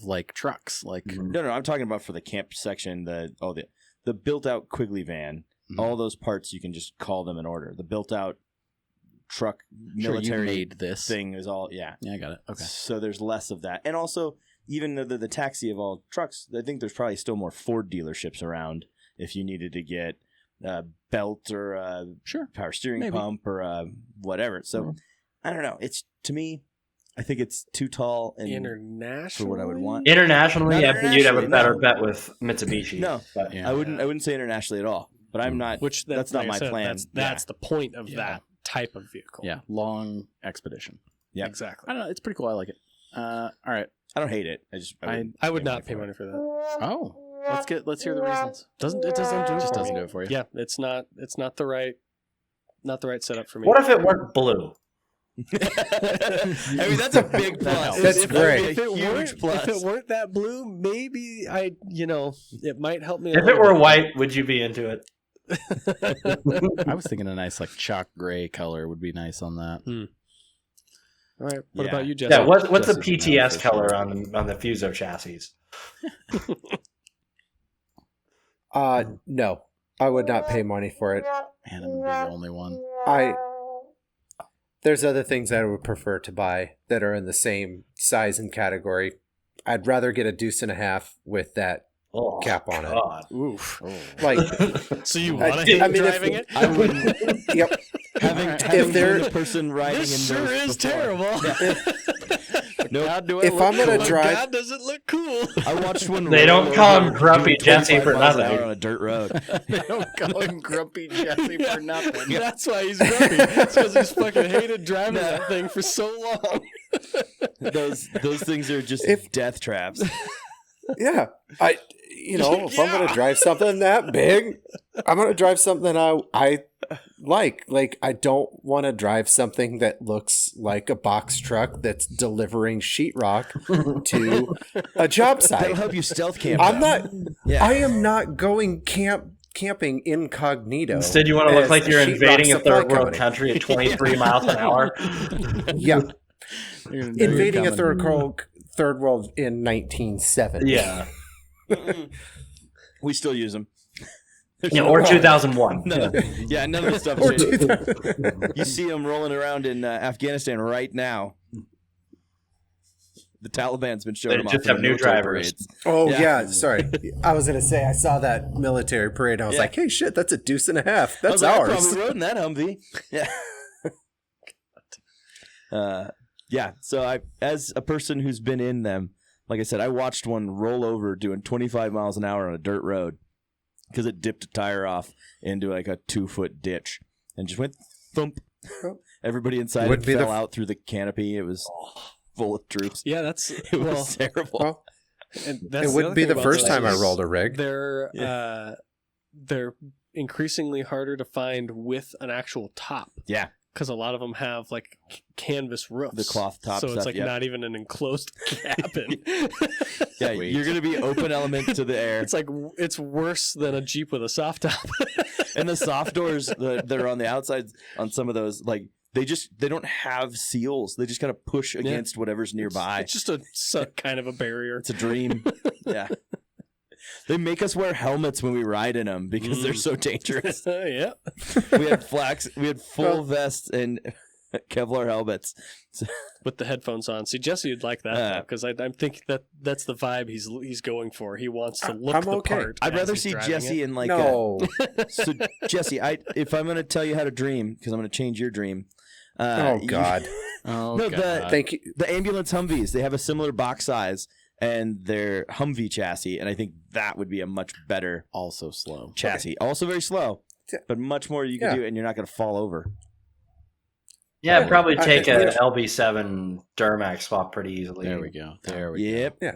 like trucks. Like No, I'm talking about for the camp section. The built out Quigley van. Mhm. All those parts you can just call them and order. The built out truck sure, you military made this thing is all yeah. Yeah, I got it. Okay. So there's less of that, and also even the taxi of all trucks, I think there's probably still more Ford dealerships around if you needed to get a belt or a Sure. power steering Maybe. pump or whatever. So I don't know. It's to me, I think it's too tall and International for what I would want. Internationally, Not I think you'd have a internationally, better no. bet with Mitsubishi. No, but Yeah. I wouldn't say internationally at all. But I'm not. which that's not like I my said, plan. That's the point of Yeah. that type of vehicle. Yeah, long expedition. Yeah. Exactly. I don't know. It's pretty cool. I like it. All right. I don't hate it. I would not pay money for that. Oh, let's hear the reasons. It doesn't do It it just for doesn't me. do it for you. Yeah, it's not the right not the right setup for me. What if it weren't blue? I mean, that's a big plus. That's great. If it Huge plus. If it weren't that blue, maybe it might help me. If it were white, would you be into it? I was thinking a nice like chalk gray color would be nice on that. All right. What Yeah. about you, Jesse? Yeah. What's the Jesse's no, PTS for color sure. on the Fuso chassis? No, I would not pay money for it. Man, I'm gonna be the only one. There's other things I would prefer to buy that are in the same size and category. I'd rather get a deuce and a half with that Oh, cap on it. God. Oof. Like, So you I- want to hate I mean, if- driving it? I wouldn't. yep. Having they're- been the person riding This in sure those is before. terrible. Nope. God, do I If look I'm gonna cool? drive- God, does it look cool? I watched one. They roll don't call over him Grumpy doing Jesse for 25 miles an nothing. hour on a dirt road. They don't call him Grumpy Jesse for nothing. That's why he's grumpy. It's because he's fucking hated driving that thing for so long. Those things are just If- death traps. Yeah. If I'm going to drive something that big, I'm going to drive something I like. Like, I don't want to drive something that looks like a box truck that's delivering sheetrock to a job That'll site. help you stealth camp. I'm though. not, Yeah. I am not going camping incognito. Instead, you want to look as like you're sheetrock invading a supply third world company. country at 23 miles an hour. Yeah. You're gonna know you're Invading a coming. third world in 1970. Yeah. We still use them. Yeah, or 2001. None of the stuff. Or changed. 2000. You see them rolling around in Afghanistan right now. The Taliban's been showing They them just off in have new military drivers. parades. Oh Yeah. yeah, sorry. I was gonna say I saw that military parade. And I was Yeah. like, "Hey, shit, that's a deuce and a half. I That's was like, I ours." probably rode in that Humvee. Yeah. Yeah. So as a person who's been in them, like I said, I watched one roll over doing 25 miles an hour on a dirt road because it dipped a tire off into like a 2-foot ditch and just went thump. Everybody inside Wouldn't it be fell the- out through the canopy. It was full of troops. Yeah, that's It was terrible. Well, and it that's wouldn't be the first time I rolled a rig. They're increasingly harder to find with an actual top. Yeah. Because a lot of them have like canvas roofs, The cloth top so it's stuff, like yeah. not even an enclosed cabin. Yeah, Sweet. you're going to be open element to the air. It's like it's worse than a Jeep with a soft top. And the soft doors that are on the outside on some of those, like they don't have seals. They just kind of push against whatever's nearby. It's just kind of a barrier. It's a dream. Yeah. They make us wear helmets when we ride in them because they're so dangerous. Yeah. We had full vests and Kevlar helmets. With the headphones on. See, Jesse would like that because I think that's the vibe he's going for. He wants to look I'm the okay. part. I'd as rather he's see driving Jesse it. in like No. So Jesse, if I'm going to tell you how to dream, because I'm going to change your dream. Oh God. Oh, No, God. Thank you. The ambulance Humvees, they have a similar box size and their Humvee chassis, and I think that would be a much better Also slow. chassis. Also very slow, but much more you can Yeah. do, and you're not going to fall over. Yeah, I'd probably I take think a we- LB7 Duramax swap pretty easily. There we go. There we Yep. go.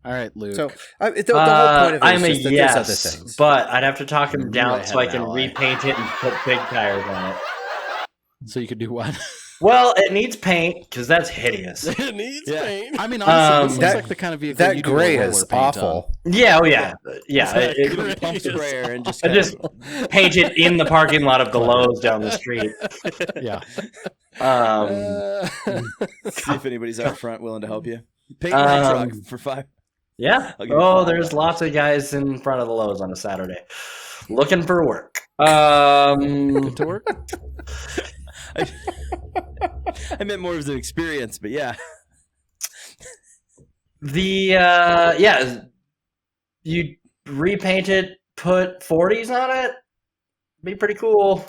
All right, Luke. So the whole point of it I'm is a just that there's other yes, things. but I'd have to talk him I down had so I an can ally. repaint it and put big tires on it. So you could do what? Well, it needs paint because that's hideous. It needs Yeah. paint. I mean, honestly, this that- looks like the kind of vehicle That you do a gray roller is paint on. awful. Yeah, oh yeah, yeah. That it- gray Pump is sprayer and just I just paint it in the parking lot of the Lowe's down the street. Yeah. see if anybody's out front willing to help you. Paint my truck for $5. Yeah. I'll give you Oh, $5. there's lots of guys in front of the Lowe's on a Saturday looking for work. To work? I meant more as an experience, but yeah. You repaint it, put 40s on it. Be pretty cool.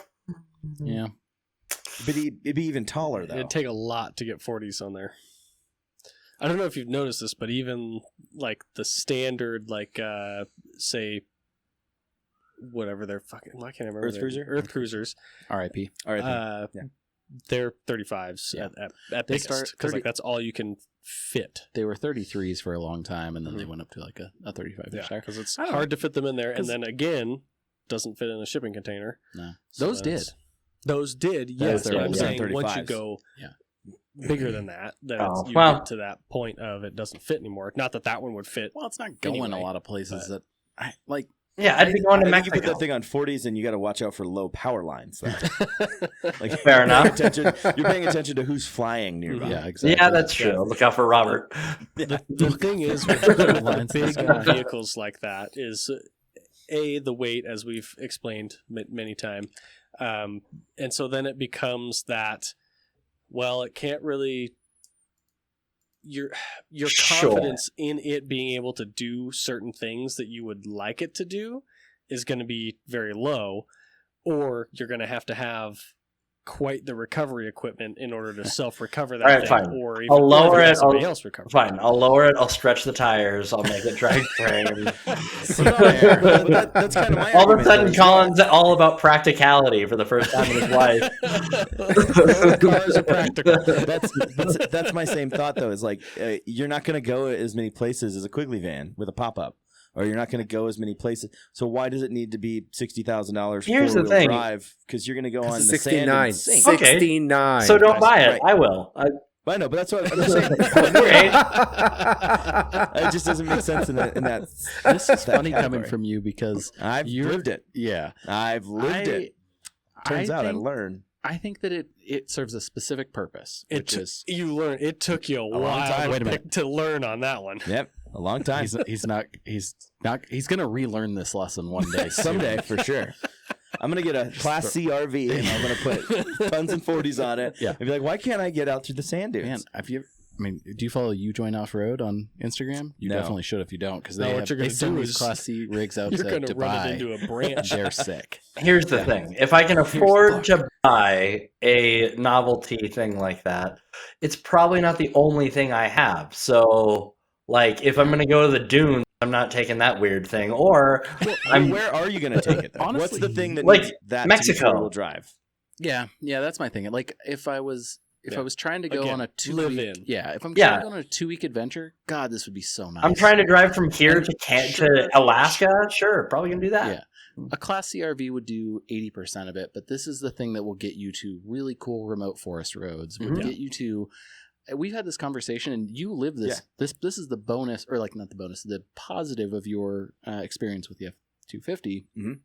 Yeah. But it'd be even taller though. It'd take a lot to get 40s on there. I don't know if you've noticed this, but even like the standard, like say, whatever they're fucking, I can't remember. Earth Cruiser? Earth Cruisers. R.I.P. All right. Yeah. They're 35s Yeah. at They biggest, start because 30 like that's all you can fit. They were 33s for a long time, and then they went up to like a 35 Yeah, inch tire. because it's I don't hard to fit them in there, and 'Cause- then again, doesn't fit in a shipping container. No. So Those did. that's- Those did, yes. Those But are I'm saying once you 135s. go Yeah. bigger than that, then Oh, you well. get to that point of it doesn't fit anymore. Not that that one would fit. Well, it's not going Anyway, a lot of places but- that I like. Yeah, I'd be going to I think you Mexico. put that thing on 40s, and you got to watch out for low power lines. Though. Like Fair enough. You're paying attention to who's flying nearby. Yeah, exactly. Yeah, that's true. Look out for Robert. The thing is with Lines big this guy. vehicles like that is the weight, as we've explained many times, and so then it becomes that. Well, it can't really. Your Sure. confidence in it being able to do certain things that you would like it to do is going to be very low, or you're going to have quite the recovery equipment in order to self-recover that All right, thing, fine. or even I'll lower have it, somebody I'll- else recover. Fine, I'll lower it. I'll stretch the tires. I'll make it drag frame. That's kind of my All of a argument, sudden, though, as well. Colin's all about practicality for the first time in his life. Cars are practical. That's my same thought though. Is like you're not going to go as many places as a Quigley van with a pop up, or you're not going to go as many places. So why does it need to be $60,000 Here's the four-wheel thing. drive? Because you're going to go on the sand 69. and sink. Okay. 69. So don't buy it. Right. I will. I know, but that's what I'm just saying. It just doesn't make sense in that. This is that funny coming category. from you because I've you're- lived it. yeah, I've lived it. Turns out I learned. I think that it serves a specific purpose, which is You learn. It took you a long while time. Wait a minute. to learn on that one. Yep, a long time. he's gonna relearn this lesson one day. soon. Someday for sure. I'm gonna get a Class C RV and I'm gonna put tons and 40s on it. Yeah. And be like, why can't I get out through the sand dunes? Man, do you follow You Join Off Road on Instagram? You No. definitely should if you don't, because No, they what you're they gonna send do these is Class C rigs out You're to going to run it Dubai. into a branch. They're sick. Here's the thing. If I can afford to buy a novelty thing like that, it's probably not the only thing I have. So, like, if I'm going to go to the dunes, I'm not taking that weird thing. Or Where are you gonna take it? Though? What's Honestly, the thing that like needs that Mexico. four-wheel drive? Yeah, that's my thing. Like if I was trying to go Again, on a 2 live week, in. if I'm Yeah. trying to go on a 2-week adventure, God, this would be so nice. I'm trying to drive from here And to Alaska, sure, probably going to do that. Yeah. A Class C RV would do 80% of it, but this is the thing that will get you to really cool remote forest roads. Would Mhm. get you to. We've had this conversation, and you live this. This is the bonus, or like not the bonus, the positive of your experience with the F-250. Mhm.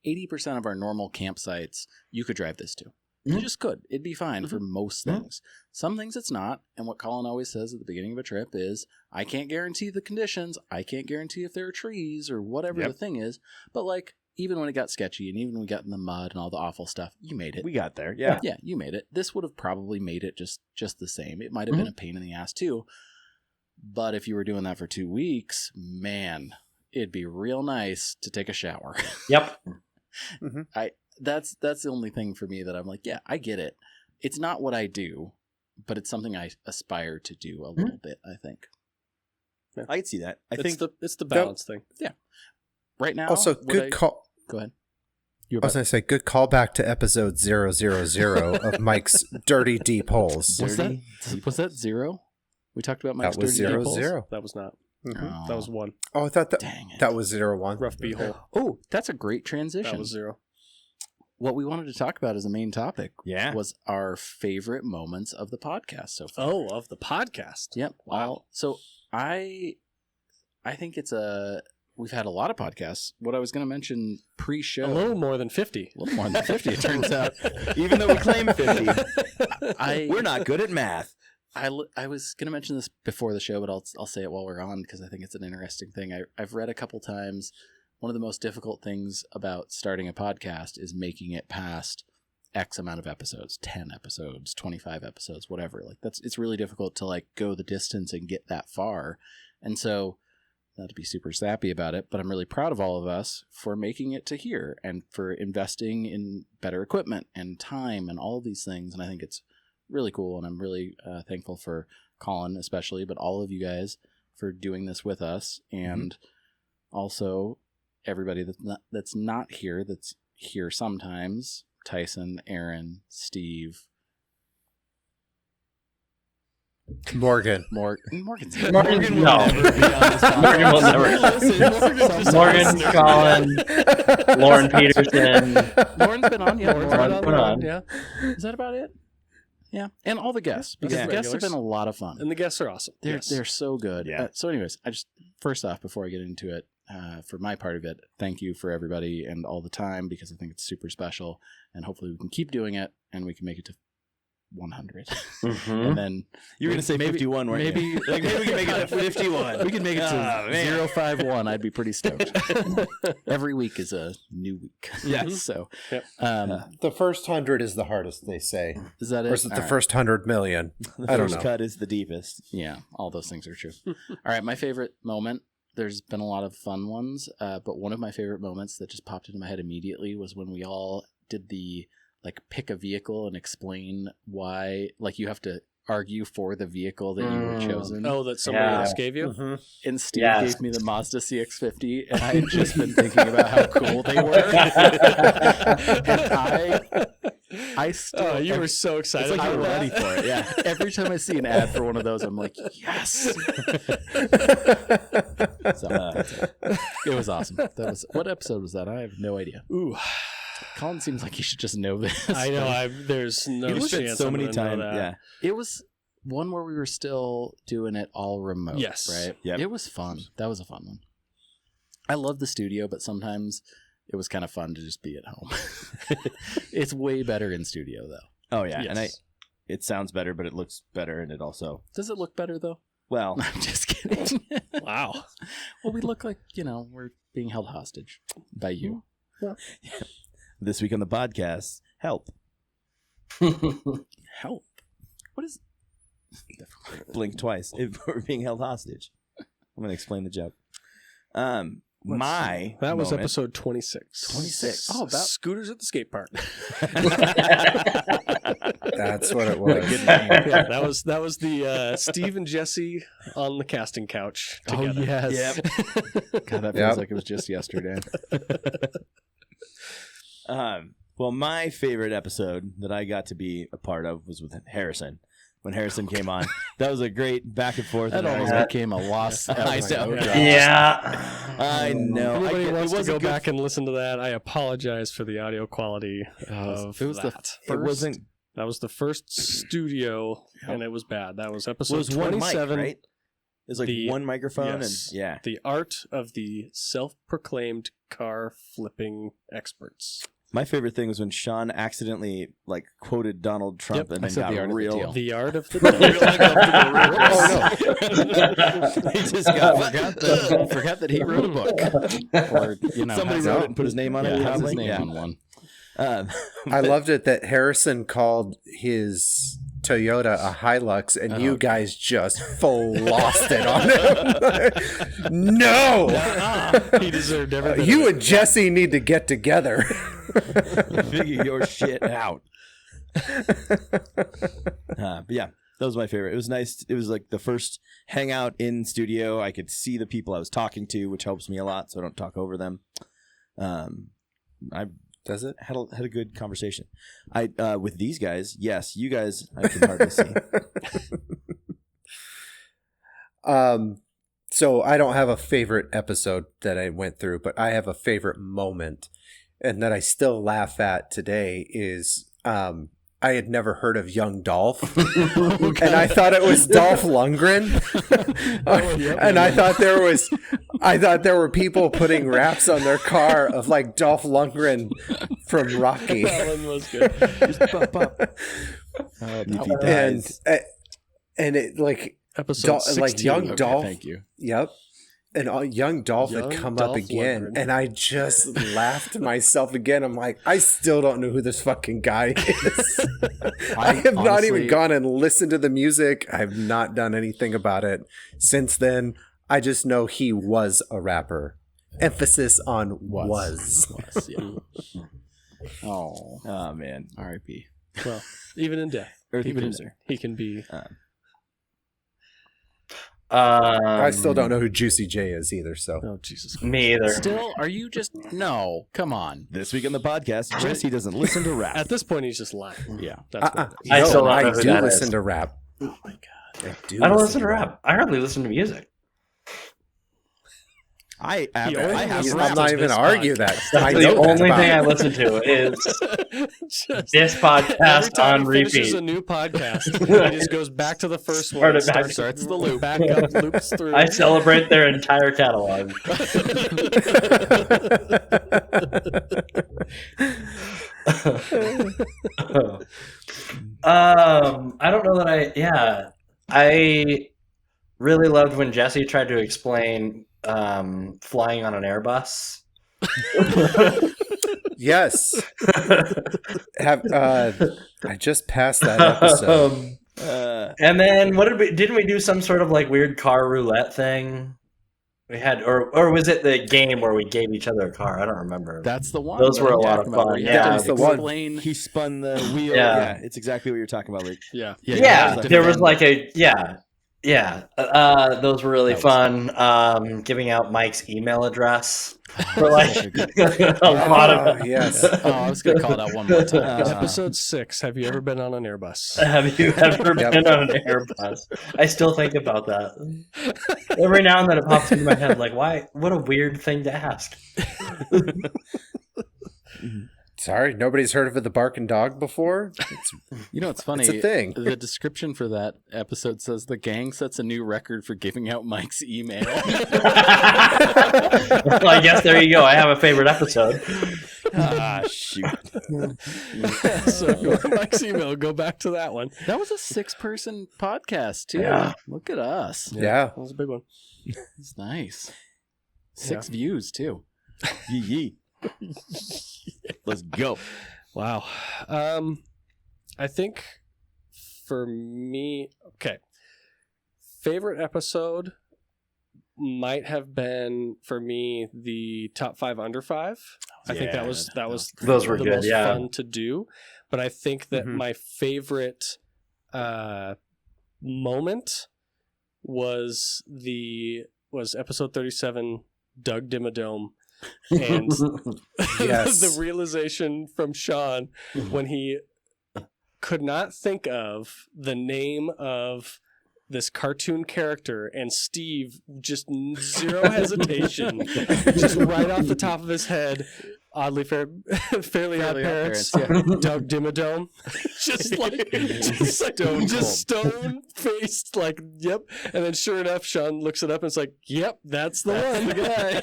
80% of our normal campsites, you could drive this to. Mhm. You just could. It'd be fine for most things. Some things it's not. And what Colin always says at the beginning of a trip is, I can't guarantee the conditions. I can't guarantee if there are trees or whatever the thing is. But like, even when it got sketchy and even when we got in the mud and all the awful stuff, you made it. We got there. Yeah. Yeah, you made it. This would have probably made it just the same. It might have been a pain in the ass too. But if you were doing that for 2 weeks, man, it'd be real nice to take a shower. Yep. That's the only thing for me that I'm like, yeah, I get it. It's not what I do, but it's something I aspire to do a little bit, I think. I can see that. It's the balance thing. Right now, Also, good call. Go ahead. I was going to say, good callback to episode 000 of Mike's Dirty Deep Holes. Was that 0? We talked about Mike's That was dirty 0 deep holes? 0. That was not. Oh. That was 1. Oh, I thought Dang it. that was 01. Rough beehole. Oh, that's a great transition. That was 0. What we wanted to talk about as a main topic Yeah. was our favorite moments of the podcast so far. Oh, of the podcast. Yep. Wow. So I think we've had a lot of podcasts. What I was going to mention pre-show. A little more than 50. A little more than 50, it turns out. Even though we claim 50, We're not good at math. I was going to mention this before the show, but I'll say it while we're on because I think it's an interesting thing. I've read a couple times. One of the most difficult things about starting a podcast is making it past X amount of episodes, 10 episodes, 25 episodes, whatever. Like it's really difficult to like go the distance and get that far. And so, not to be super sappy about it, but I'm really proud of all of us for making it to here and for investing in better equipment and time and all of these things. And I think it's really cool. And I'm really thankful for Colin, especially, but all of you guys for doing this with us. And also everybody that's not here, that's here sometimes. Tyson, Aaron, Steve. Morgan. Morgan's Morgan, no. Morgan will never. Morgan, Colin, Lauren Peterson. Lauren's been on. Yeah, Lauren's been on. Yeah. Is that about it? Yeah, and all the guests because Yeah. the guests have Regulars. been a lot of fun. And the guests are awesome. They're so good. Yeah. So, anyways, I just first off before I get into it, for my part of it, thank you for everybody and all the time because I think it's super special, and hopefully we can keep doing it and we can make it to 100. And then You were going to say 51, weren't maybe you? Maybe we can make it to 51. we can make it to Oh, man. 051. I'd be pretty stoked. Every week is a new week. Yeah. So, Yep. The first 100 is the hardest, they say. is that it? Or is it the All right. first 100 million? The I don't first know. cut is the deepest. Yeah, all those things are true. All right, my favorite moment. There's been a lot of fun ones, but one of my favorite moments that just popped into my head immediately was when we all did the pick a vehicle and explain why. Like you have to argue for the vehicle that you were chosen. Oh, that somebody Yeah. else gave you? Mm-hmm. And Steve Yes. gave me the Mazda CX-50, and I had just been thinking about how cool they were. And I still. Oh, you were so excited. It's like you were about ready that. for it. Yeah. Every time I see an ad for one of those, I'm like, yes. So that's it. It was awesome. That was what episode was that? I have no idea. Ooh, Colin seems like he should just know this. I know. There's no You spent chance so I'm many gonna know times. that. Yeah. It was one where we were still doing it all remote. Yes. Right? Yep. It was fun. That was a fun one. I love the studio, but sometimes it was kind of fun to just be at home. It's way better in studio, though. Oh, yeah. Yes. And it sounds better, but it looks better, and it also, Does it look better, though? well, I'm just kidding. Wow. Well, we look like, we're being held hostage by you. this week on the podcast, help. Help. What is... Blink twice. If we're being held hostage. I'm going to explain the joke. My That was moment- episode 26. 26. Oh, about- Scooters at the skate park. That's what it was. Yeah, that was the Steve and Jesse on the casting couch together. Oh, yes. Yep. God, that feels Yep. like it was just yesterday. Well, my favorite episode that I got to be a part of was with Harrison. When Harrison came on, that was a great back and forth. That and almost I- became a lost I episode. know. Yeah. I know. If anybody wants it to was go a good- back and listen to that, I apologize for the audio quality of It was the that. first. It wasn't. That was the first studio, and it was bad. That was episode It was one mic, 27. right? It was like The- one microphone, yes. and yeah. The art of the self-proclaimed car flipping experts. My favorite thing was when Sean accidentally quoted Donald Trump Yep, and I then said got the art of the real. deal. The art of the He just got Forgot that he wrote a book. Or, somebody has- wrote it and put his name on yeah, it. has his Probably. name Yeah. on one. I loved it that Harrison called his Toyota a Hilux, and you guys just full lost it on him. No! He deserved everything. You and Jesse need to get together. Figure your shit out. But yeah, that was my favorite. It was nice. It was like the first hangout in studio. I could see the people I was talking to, which helps me a lot, so I don't talk over them. I Does it? had a good conversation. I with these guys. Yes, you guys. I can hardly see. So I don't have a favorite episode that I went through, but I have a favorite moment, and that I still laugh at today is I had never heard of Young Dolph, and I thought it was Dolph Lundgren, and I thought there were people putting raps on their car of like Dolph Lundgren from Rocky, That one was good. Just pop, pop. You beat the and it like. Episode 16. Like Young Okay, Dolph. thank you. Yep. And Young Dolph Young had come Dolph up again, Lundgren. and I just laughed to myself again. I'm like, I still don't know who this fucking guy is. I have not even honestly- gone and listened to the music. I have not done anything about it since then. I just know he was a rapper. Emphasis on was. Was, yeah. Oh, Oh man, R.I.P. Well, even in death, Earthy even in, Cruiser. he can be. I still don't know who Juicy J is either. So Oh Jesus! Me either. Still, are you just... No, come on. This week on the podcast, Jesse doesn't listen to rap. At this point, he's just lying. Yeah. That's what it is. I still don't know I who do that listen is. to rap. Oh, my God. I don't listen to rap. I hardly listen to music. I have I'm rap not is even this argue podcast. that. I The know only that thing I about listen to is Just- this every podcast time on he finishes repeat. a new podcast, he just goes back to the first one. Start it back. Starts the loop, back up, loops through. I celebrate their entire catalog. I don't know that I really loved when Jesse tried to explain flying on an Airbus. Yes. I just passed that episode. And then what didn't we do some sort of like weird car roulette thing? We had, or was it the game where we gave each other a car? I don't remember. That's the one. Those that were I'm a lot talking of about, fun. where you Yeah, have to that's the one. explain. He spun the wheel. Yeah. Yeah, it's exactly what you're talking about, Luke. Yeah. Yeah, you there have was to like a those were really That was fun. Giving out Mike's email address for like Such a good- a lot of Oh, yes. Oh, I was gonna call it out one more time. Episode 6. Have you ever been on an Airbus? Have you ever Yep. been on an Airbus? I still think about that. Every now and then it pops into my head like, why? What a weird thing to ask. Sorry, nobody's heard of the barking dog before? You know, it's funny. It's a thing. The description for that episode says the gang sets a new record for giving out Mike's email. Well, I guess there you go. I have a favorite episode. Shoot. So go to Mike's email. Go back to that one. That was a 6-person podcast too. Yeah. Look at us. Yeah. That was a big one. It's nice. 6 views too. Yee. Let's go. Wow. I think for me, okay. Favorite episode might have been for me the top 5 under 5. I think that was Those were the good, most yeah. fun to do. But I think that Mhm. my favorite moment was episode 37, Doug Dimmadome. And Yes. the realization from Sean when he could not think of the name of this cartoon character, and Steve just zero hesitation, just right off the top of his head, fairly odd Fairly Odd parents, Parents, Doug Dimmadome, just stone faced, like, yep. And then sure enough, Sean looks it up and it's like, yep, that's the one, the guy.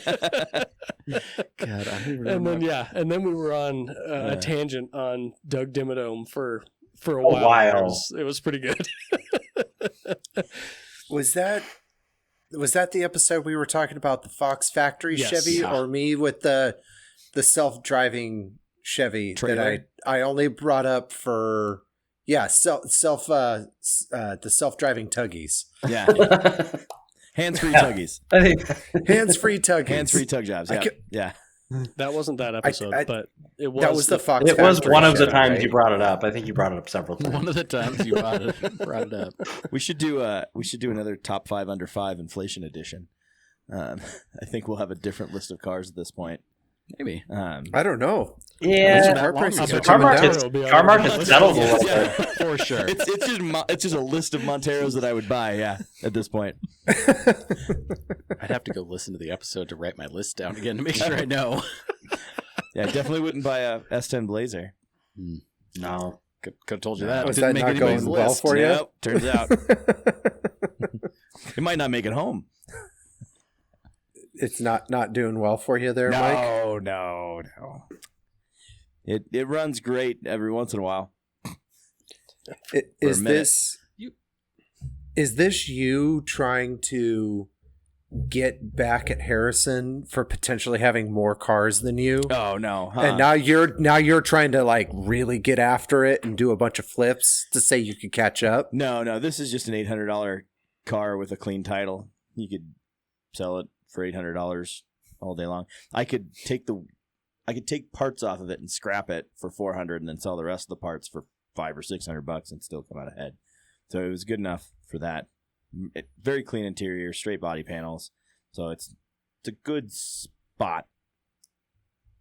God, I don't even And remember. then and then we were on a tangent on Doug Dimmadome for a A while. while. It was pretty good. Was that the episode we were talking about the Fox Factory Yes. Chevy, Yeah. or me with the self-driving Chevy Trailer? that I only brought up for the self-driving tuggies, Yeah. Hands-free Yeah. tuggies. I think hands-free tuggies, Hands-free tug jobs. I Yeah. could- Yeah. That wasn't that episode, but it was. that was the Fox. it was Factory one of the Chevy, times right? you brought it up. I think you brought it up several times. One of the times you brought it up. We should do another top 5 under 5 inflation edition. I think we'll have a different list of cars at this point. Maybe. I don't know. Yeah, Car prices I'm are sure car coming market's, down. will be on car the market's list. settled a little Yeah. bit. For sure. It's just a list of Monteros that I would buy. Yeah, at this point. I'd have to go listen to the episode to write my list down again to make sure I know. Yeah, I definitely wouldn't buy a S10 Blazer. No. Could have told you that. Was Didn't that make not anybody's going well list. for you? Nope, turns out it might not make it home. It's not doing well for you there, Mike. No. It runs great every once in a while. Is a minute. this you trying to get back at Harrison for potentially having more cars than you? Oh no! And now you're trying to like really get after it and do a bunch of flips to say you could catch up. No. This is just an $800 car with a clean title. You could sell it for $800 all day long. I could take parts off of it and scrap it for $400 and then sell the rest of the parts for $500 or $600 and still come out ahead. So it was good enough for that. Very clean interior, straight body panels. So it's a good spot.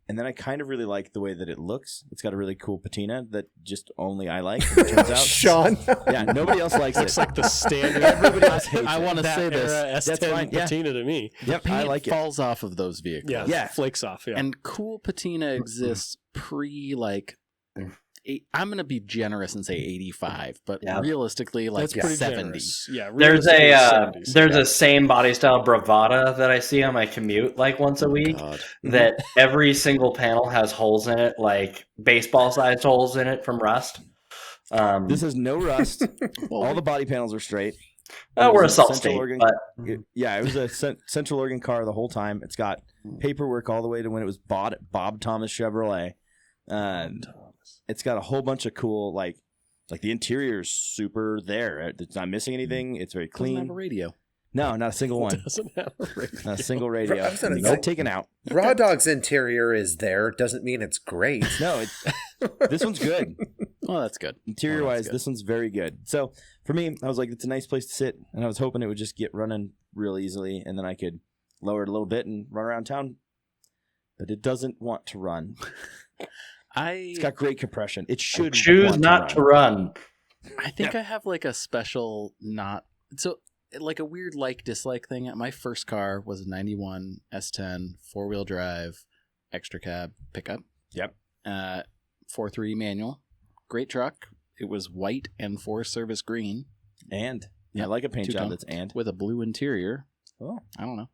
And then I kind of really like the way that it looks. It's got a really cool patina that just only I like. It turns out, Sean. yeah, nobody else likes Looks it. like the standard. Everybody else hates I it. want to that say this. era S10 That's fine, yeah. patina to me. Yep, I Paint like it. falls off of those vehicles. Yeah, Yeah. flakes off. Yeah, And cool patina exists pre like. I'm going to be generous and say 85, but Yeah. realistically, like that's pretty 70. generous. Yeah, There's realistically, a 70s. there's a same body style Bravada that I see on my commute like once a week. God. That every single panel has holes in it, like baseball sized holes in it from rust. This has no rust. All the body panels are straight. We're a It was salt Central state, Oregon- but Yeah, it was a Central Oregon car the whole time. It's got paperwork all the way to when it was bought at Bob Thomas Chevrolet. It's got a whole bunch of cool, like the interior's super there. It's not missing anything. It's very Doesn't have clean. a radio. No, not a single one. doesn't have a radio. Not a single radio. I was gonna No say- taken out. Raw Dog's interior is there. Doesn't mean it's great. No, this one's good. Oh, that's good. Interior Oh, wise, that's good. this one's very good. So for me, I was like, it's a nice place to sit, and I was hoping it would just get running real easily, and then I could lower it a little bit and run around town. But it doesn't want to run. It's got great compression. It should choose want not to run. I think I have like a special like a weird dislike thing. My first car was a 91 S10 4-wheel drive extra cab pickup. Yep. 4.3 manual. Great truck. It was white and 4-service green And Yeah, I like a paint job two-tone. that's and. with a blue interior. Oh. I don't know.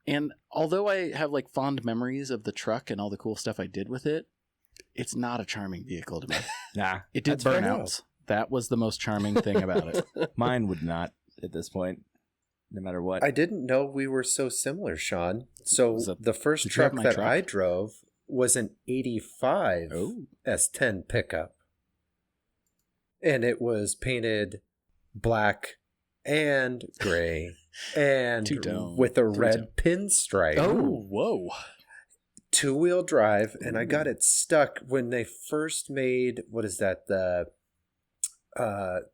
And although I have like fond memories of the truck and all the cool stuff I did with it, it's not a charming vehicle to me. Nah. It did That's fair burnouts. That was the most charming thing about it. Mine would not at this point, no matter what. I didn't know we were so similar, Sean. So Was that- the first did you have truck my that truck? I drove was an 85 Oh. S10 pickup. And it was painted black and gray and Two-tone. with a Three-tone. red pinstripe. Oh, whoa! 2-wheel drive, and I got it stuck when they first made, what is that, the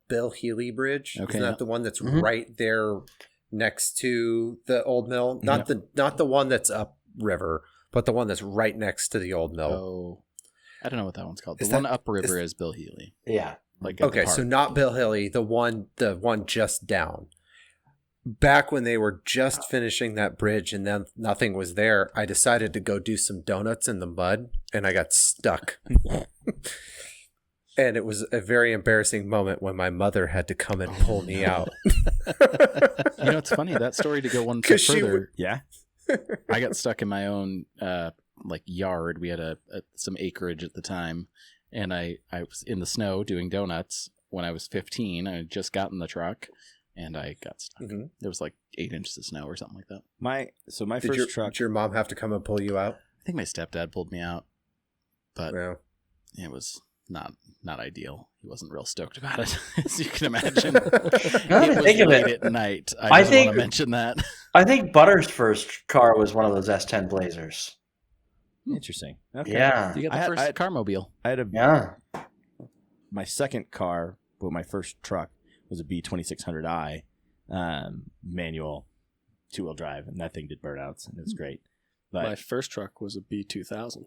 Bill Healy Bridge? Okay, Isn't that yeah. the one that's Mhm. right there next to the old mill? Not the one that's upriver, but the one that's right next to the old mill. Oh, I don't know what that one's called. The Is one that- upriver is Bill Healy. Yeah. Like at Okay, the so park. not Bill Healy, the one just down. Back when they were just finishing that bridge and then nothing was there, I decided to go do some donuts in the mud and I got stuck. And it was a very embarrassing moment when my mother had to come and pull me out. You know, it's funny that story to go one step 'Cause she further. Yeah. I got stuck in my own like yard. We had some acreage at the time, and I was in the snow doing donuts when I was 15. I had just gotten the truck, and I got stuck. Mhm. There was like 8 inches of snow or something like that. My Did first truck. your mom have to come and pull you out? I think my stepdad pulled me out, but No. it was not ideal. He wasn't real stoked about it, as you can imagine. Now that It I was think of late it, at night. I I just think- want to mention that. I think Butter's first car was one of those S10 Blazers. Interesting. Okay. Yeah. You got the I had- first I had- carmobile. I had Yeah. my second car, but my first truck was a B2600i manual 2-wheel drive, and that thing did burnouts, and it was great. But My first truck was a B2000,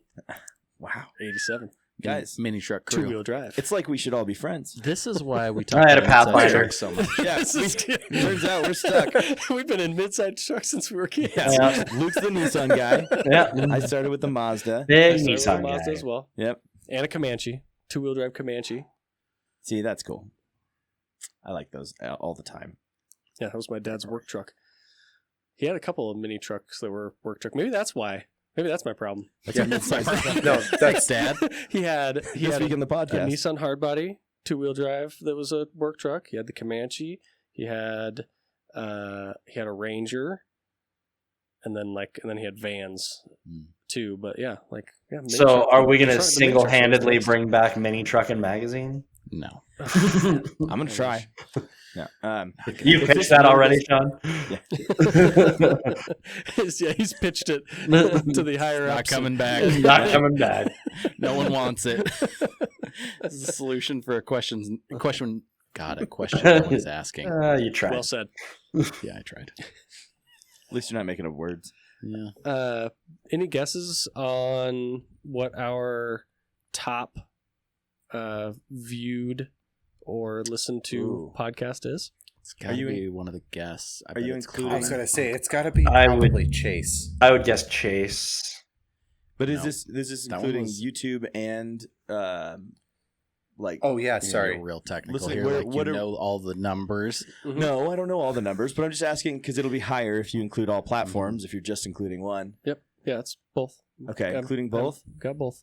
wow, 87, guys, Mini truck crew. 2-wheel drive. it's like we should all be friends. This is why we talk I had a about inside Pathfinder. trucks so much. Yeah, This is- turns out we're stuck. We've been in mid-size trucks since we were kids. Yeah. Luke's the Nissan guy. Yeah. I started with the Mazda. I Big started with a Nissan Mazda guy. as well, Yep. and a Comanche, 2-wheel drive Comanche. See, that's cool. I like those all the time. Yeah, that was my dad's work truck. He had a couple of mini trucks that were work truck. Maybe that's why. Maybe that's my problem. That's a mid-size truck. No, that's Dad. he had This week in the a podcast. Nissan Hardbody 2-wheel drive that was a work truck. He had the Comanche. He had a Ranger, and then he had vans too. But yeah, mini So truck- are we the going to truck- the mini trucks are single-handedly nice. bring back Mini Trucking Magazine? No. I'm gonna try. No. You if pitched this that one already, was- Sean? Yeah, he's pitched it to the higher Not ups. coming back. Not coming back. No one wants it. This is a solution for a question. God, a question no one is asking. You tried. Well said. Yeah, I tried. At least you're not making up words. Yeah. Any guesses on what our top viewed or listened to podcast is? It's got to be one of the guests. Are you including? I was gonna say it's got to be I would- probably Chase. I would guess Chase. But No. is this That one including was- YouTube and like? Oh yeah, You're sorry. real technical Listen, here. where- Like what you are- know all the numbers. No, I don't know all the numbers, but I'm just asking because it'll be higher if you include all platforms. If you're just including one, Yeah, it's both. okay, Got- including both. Got both.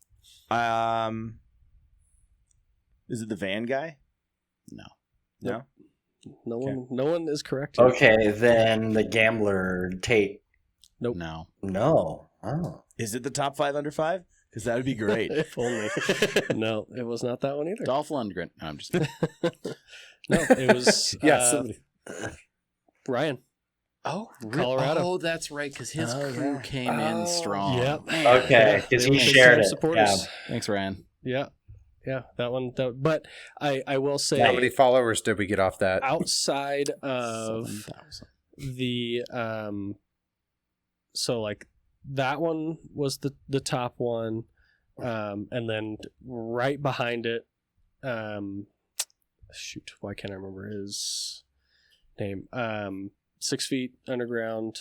Is it the van guy? No. No. No one is correct here. Okay, then the gambler Tate. Nope. No. No. Oh. Is it the top 5 under 5? Because that would be great. If only. No, it was not that one either. Dolph Lundgren. No, I'm just No, it was Somebody. Ryan. Oh, Colorado. Oh, that's right, because his Oh, crew yeah. came in strong. Yep. Man. Okay, because They he were shared big it. supporters. Yeah. Thanks, Ryan. Yeah, that one. But I will say, How many followers did we get off that? outside of 7,000. the so like that one was the top one, and then right behind it, shoot, why can't I remember his name? 6 Feet Underground.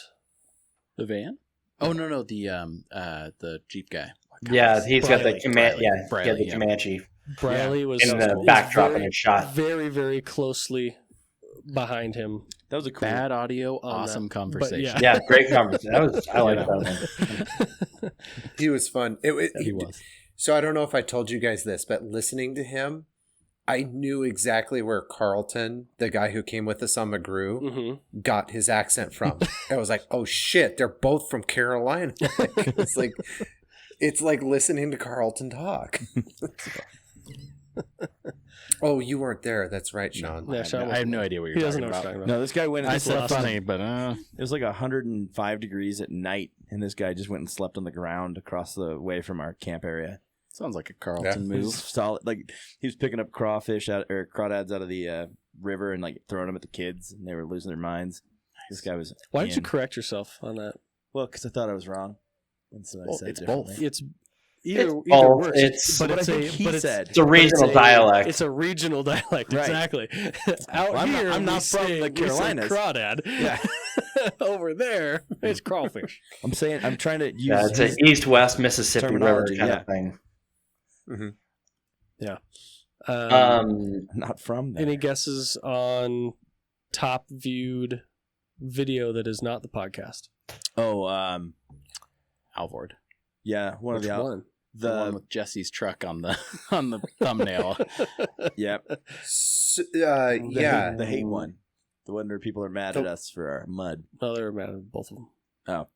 The van? Oh no, the Jeep guy. Yeah, he's got the Briley. Comanche. Yeah, he had Briley, the yeah. Comanche Briley was in the was backdrop very, and a shot. very, very closely behind him. That was a cool. Bad audio, On awesome that. conversation. yeah. Yeah, great conversation. I like Yeah. that one. He was fun. He was. So I don't know if I told you guys this, but listening to him, I knew exactly where Carlton, the guy who came with us on McGrew, Mm-hmm. got his accent from. I was like, oh shit, they're both from Carolina. It's like listening to Carlton talk. Oh, you weren't there. That's right, Sean. Yeah, Sean I have no idea what He you're doesn't talking know what about. you're talking about. No, this guy went. I And said slept funny, but It was like 105 degrees at night, and this guy just went and slept on the ground across the way from our camp area. sounds like a Carlton He was move. solid. Like he was picking up crawfish or crawdads out of the river and like throwing them at the kids, and they were losing their minds. This guy was. Why did you in. correct yourself on that? Well, because I thought I was wrong, and so I Well, said it's differently. both. It's either both. works. It's but what it's I a think he but it's, said. It's a regional a- dialect. It's a regional dialect, Right. exactly. Out Well, I'm not- here, I'm we not from say- the we say Carolinas. Crawdad. Yeah. Over there, it's crawfish. I'm saying I'm trying to use. Yeah, it's an east-west Mississippi River terminology, kind yeah. of thing. not from there. Any guesses on top viewed video that is not the podcast? Oh, Alvord. yeah, one Which of the one? The one the with Jesse's truck on the on the thumbnail. yeah So, the yeah. hate, the hate one, the one where people are mad at us for our mud. No, they were mad at both of them. Oh,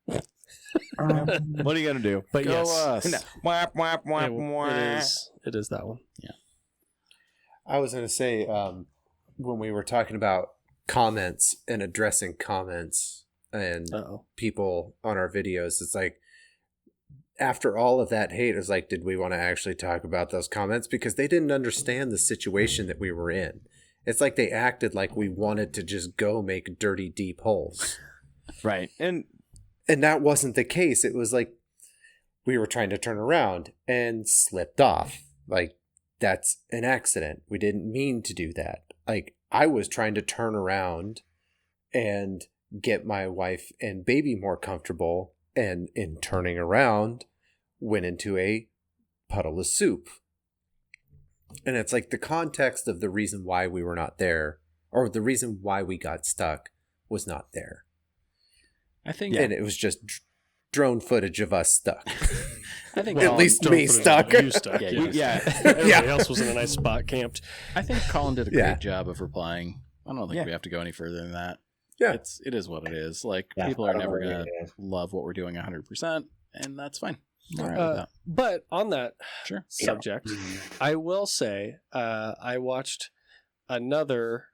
what are you gonna do? But Go yes, us. No. Whap, whap, whap, whap. it is that one. I was going to say, when we were talking about comments and addressing comments and Uh-oh. people on our videos, it's like, after all of that hate, it's like, did we want to actually talk about those comments? Because they didn't understand the situation that we were in. It's like they acted like we wanted to just go make dirty, deep holes. Right, and And that wasn't the case. It was like we were trying to turn around and slipped off. Like, that's an accident. We didn't mean to do that. Like, I was trying to turn around and get my wife and baby more comfortable, and in turning around, went into a puddle of soup. And it's like the context of the reason why we were not there, or the reason why we got stuck, was not there. I think And it was just drone footage of us stuck. I think At Colin, least Don't me put it stuck. on you stuck. Yeah, Yeah, you Everybody Yeah. else was in a nice spot, camped. I think Colin did a great Yeah. job of replying. I don't think Yeah. we have to go any further than that. Yeah. It is what it is. Like Yeah, people I are don't never know what gonna it is. love what we're doing 100%, and that's fine. I'm all right with that. But on that Sure. subject, I will say I watched another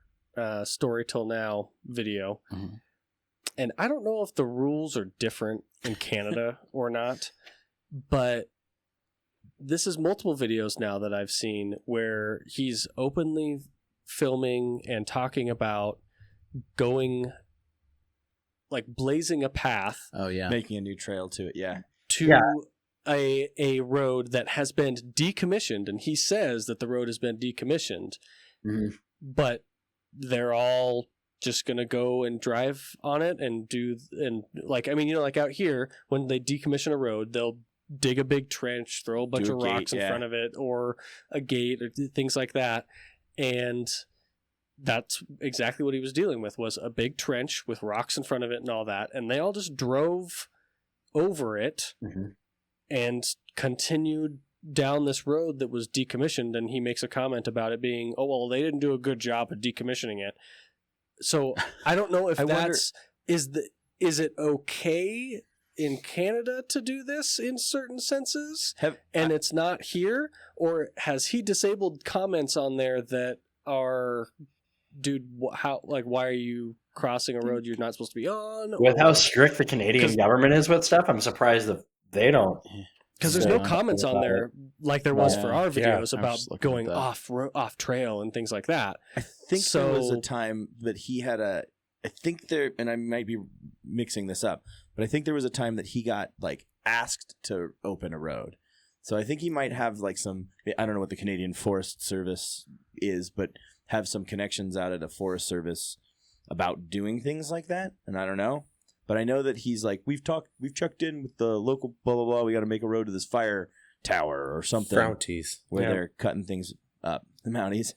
Story Till Now video, Mhm. and I don't know if the rules are different in Canada or not, but this is multiple videos now that I've seen where he's openly filming and talking about going like blazing a path Oh yeah. Making a new trail to it. Yeah. to a road that has been decommissioned, and he says that the road has been decommissioned, but they're all just gonna go and drive on it and like, I mean, like out here when they decommission a road, they'll dig a big trench, throw a bunch of rocks in front of it, or a gate, or things like that, and that's exactly what he was dealing with, was a big trench with rocks in front of it and all that, and they all just drove over it and continued down this road that was decommissioned. And he makes a comment about it being, oh, well, they didn't do a good job of decommissioning it. So I don't know if is it okay in Canada to do this in certain senses, and it's not here, or has he disabled comments on there that are, dude, why are you crossing a road you're not supposed to be on? With how strict the Canadian government is with stuff, I'm surprised that they don't. Because there's no comments on there like there was for our videos about going off trail and things like that. I think there was a time that he had I think there, and I might be mixing this up, but I think there was a time that he got like asked to open a road. So I think he might have like I don't know what the Canadian Forest Service is, but have some connections out at a Forest Service about doing things like that. And I don't know. But I know that he's like, we've checked in with the local blah, blah, blah. We got to make a road to this fire tower or something. Frounties. Where they're cutting things up. The Mounties.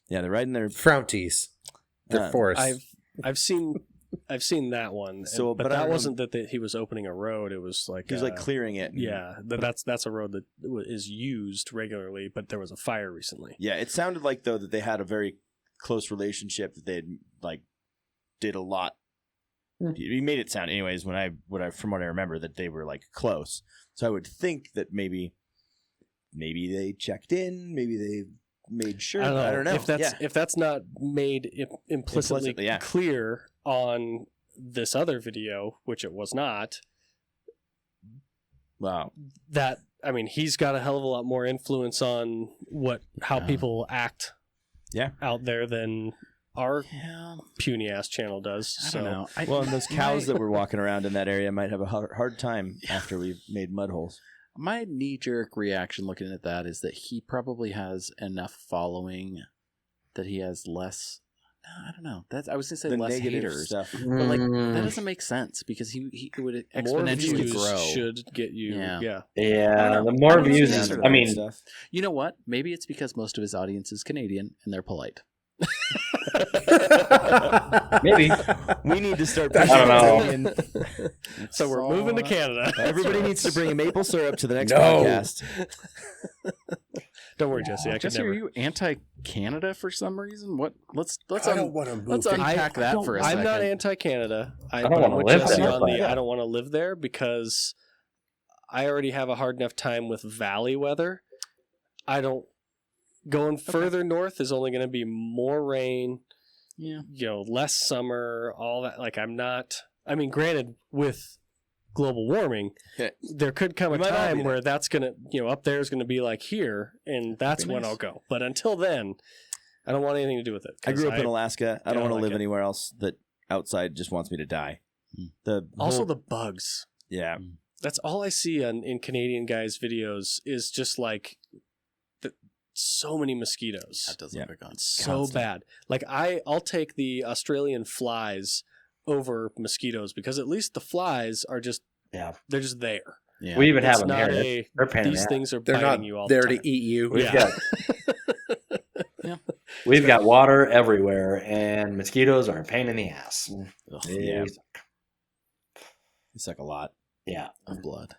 Yeah, they're riding their... Frounties. They're forests. I've seen that one. So, but that wasn't that he was opening a road. It was like... He was like clearing it. Yeah, that's a road that is used regularly, but there was a fire recently. Yeah, it sounded like, though, that they had a very close relationship, that they like did a lot. He made it sound, anyways, from what I remember, that they were like close. So I would think that maybe they checked in, maybe they made sure. I don't know if that's not made implicitly clear on this other video, which it was not. Wow. That, I mean, he's got a hell of a lot more influence on how people act out there than our puny ass channel does. I don't know. And those cows that were walking around in that area might have a hard time after we've made mud holes. My knee-jerk reaction looking at that is that he probably has enough following that he has less. I don't know. I was going to say less haters, stuff. But like that doesn't make sense because he would exponentially grow. Should get you. Yeah. The more views, I mean, stuff. You know what? Maybe it's because most of his audience is Canadian and they're polite. Maybe we need to start. I don't know. So we're moving to Canada. Everybody needs to bring a maple syrup to the next podcast. Don't worry, Jesse. Jesse, are you anti-Canada for some reason? What? Let's unpack that for a second. I'm not anti-Canada. I don't want to live there. I don't want to live there because I already have a hard enough time with valley weather. Going further north is only going to be more rain, less summer, all that. Like, granted, with global warming, there could come a time where that's going to, up there is going to be like here, and that's when I'll go. But until then, I don't want anything to do with it. I grew up in Alaska. I don't want to live anywhere else that outside just wants me to die. The bugs. Yeah. That's all I see in Canadian guys' videos is just like... so many mosquitoes. That does look like so bad. Like I'll take the Australian flies over mosquitoes because at least the flies are just they're just there. Yeah. We even have them here. These things are biting you all the time. They're to eat you. We've got water everywhere, and mosquitoes are a pain in the ass. They suck a lot. Yeah, of blood.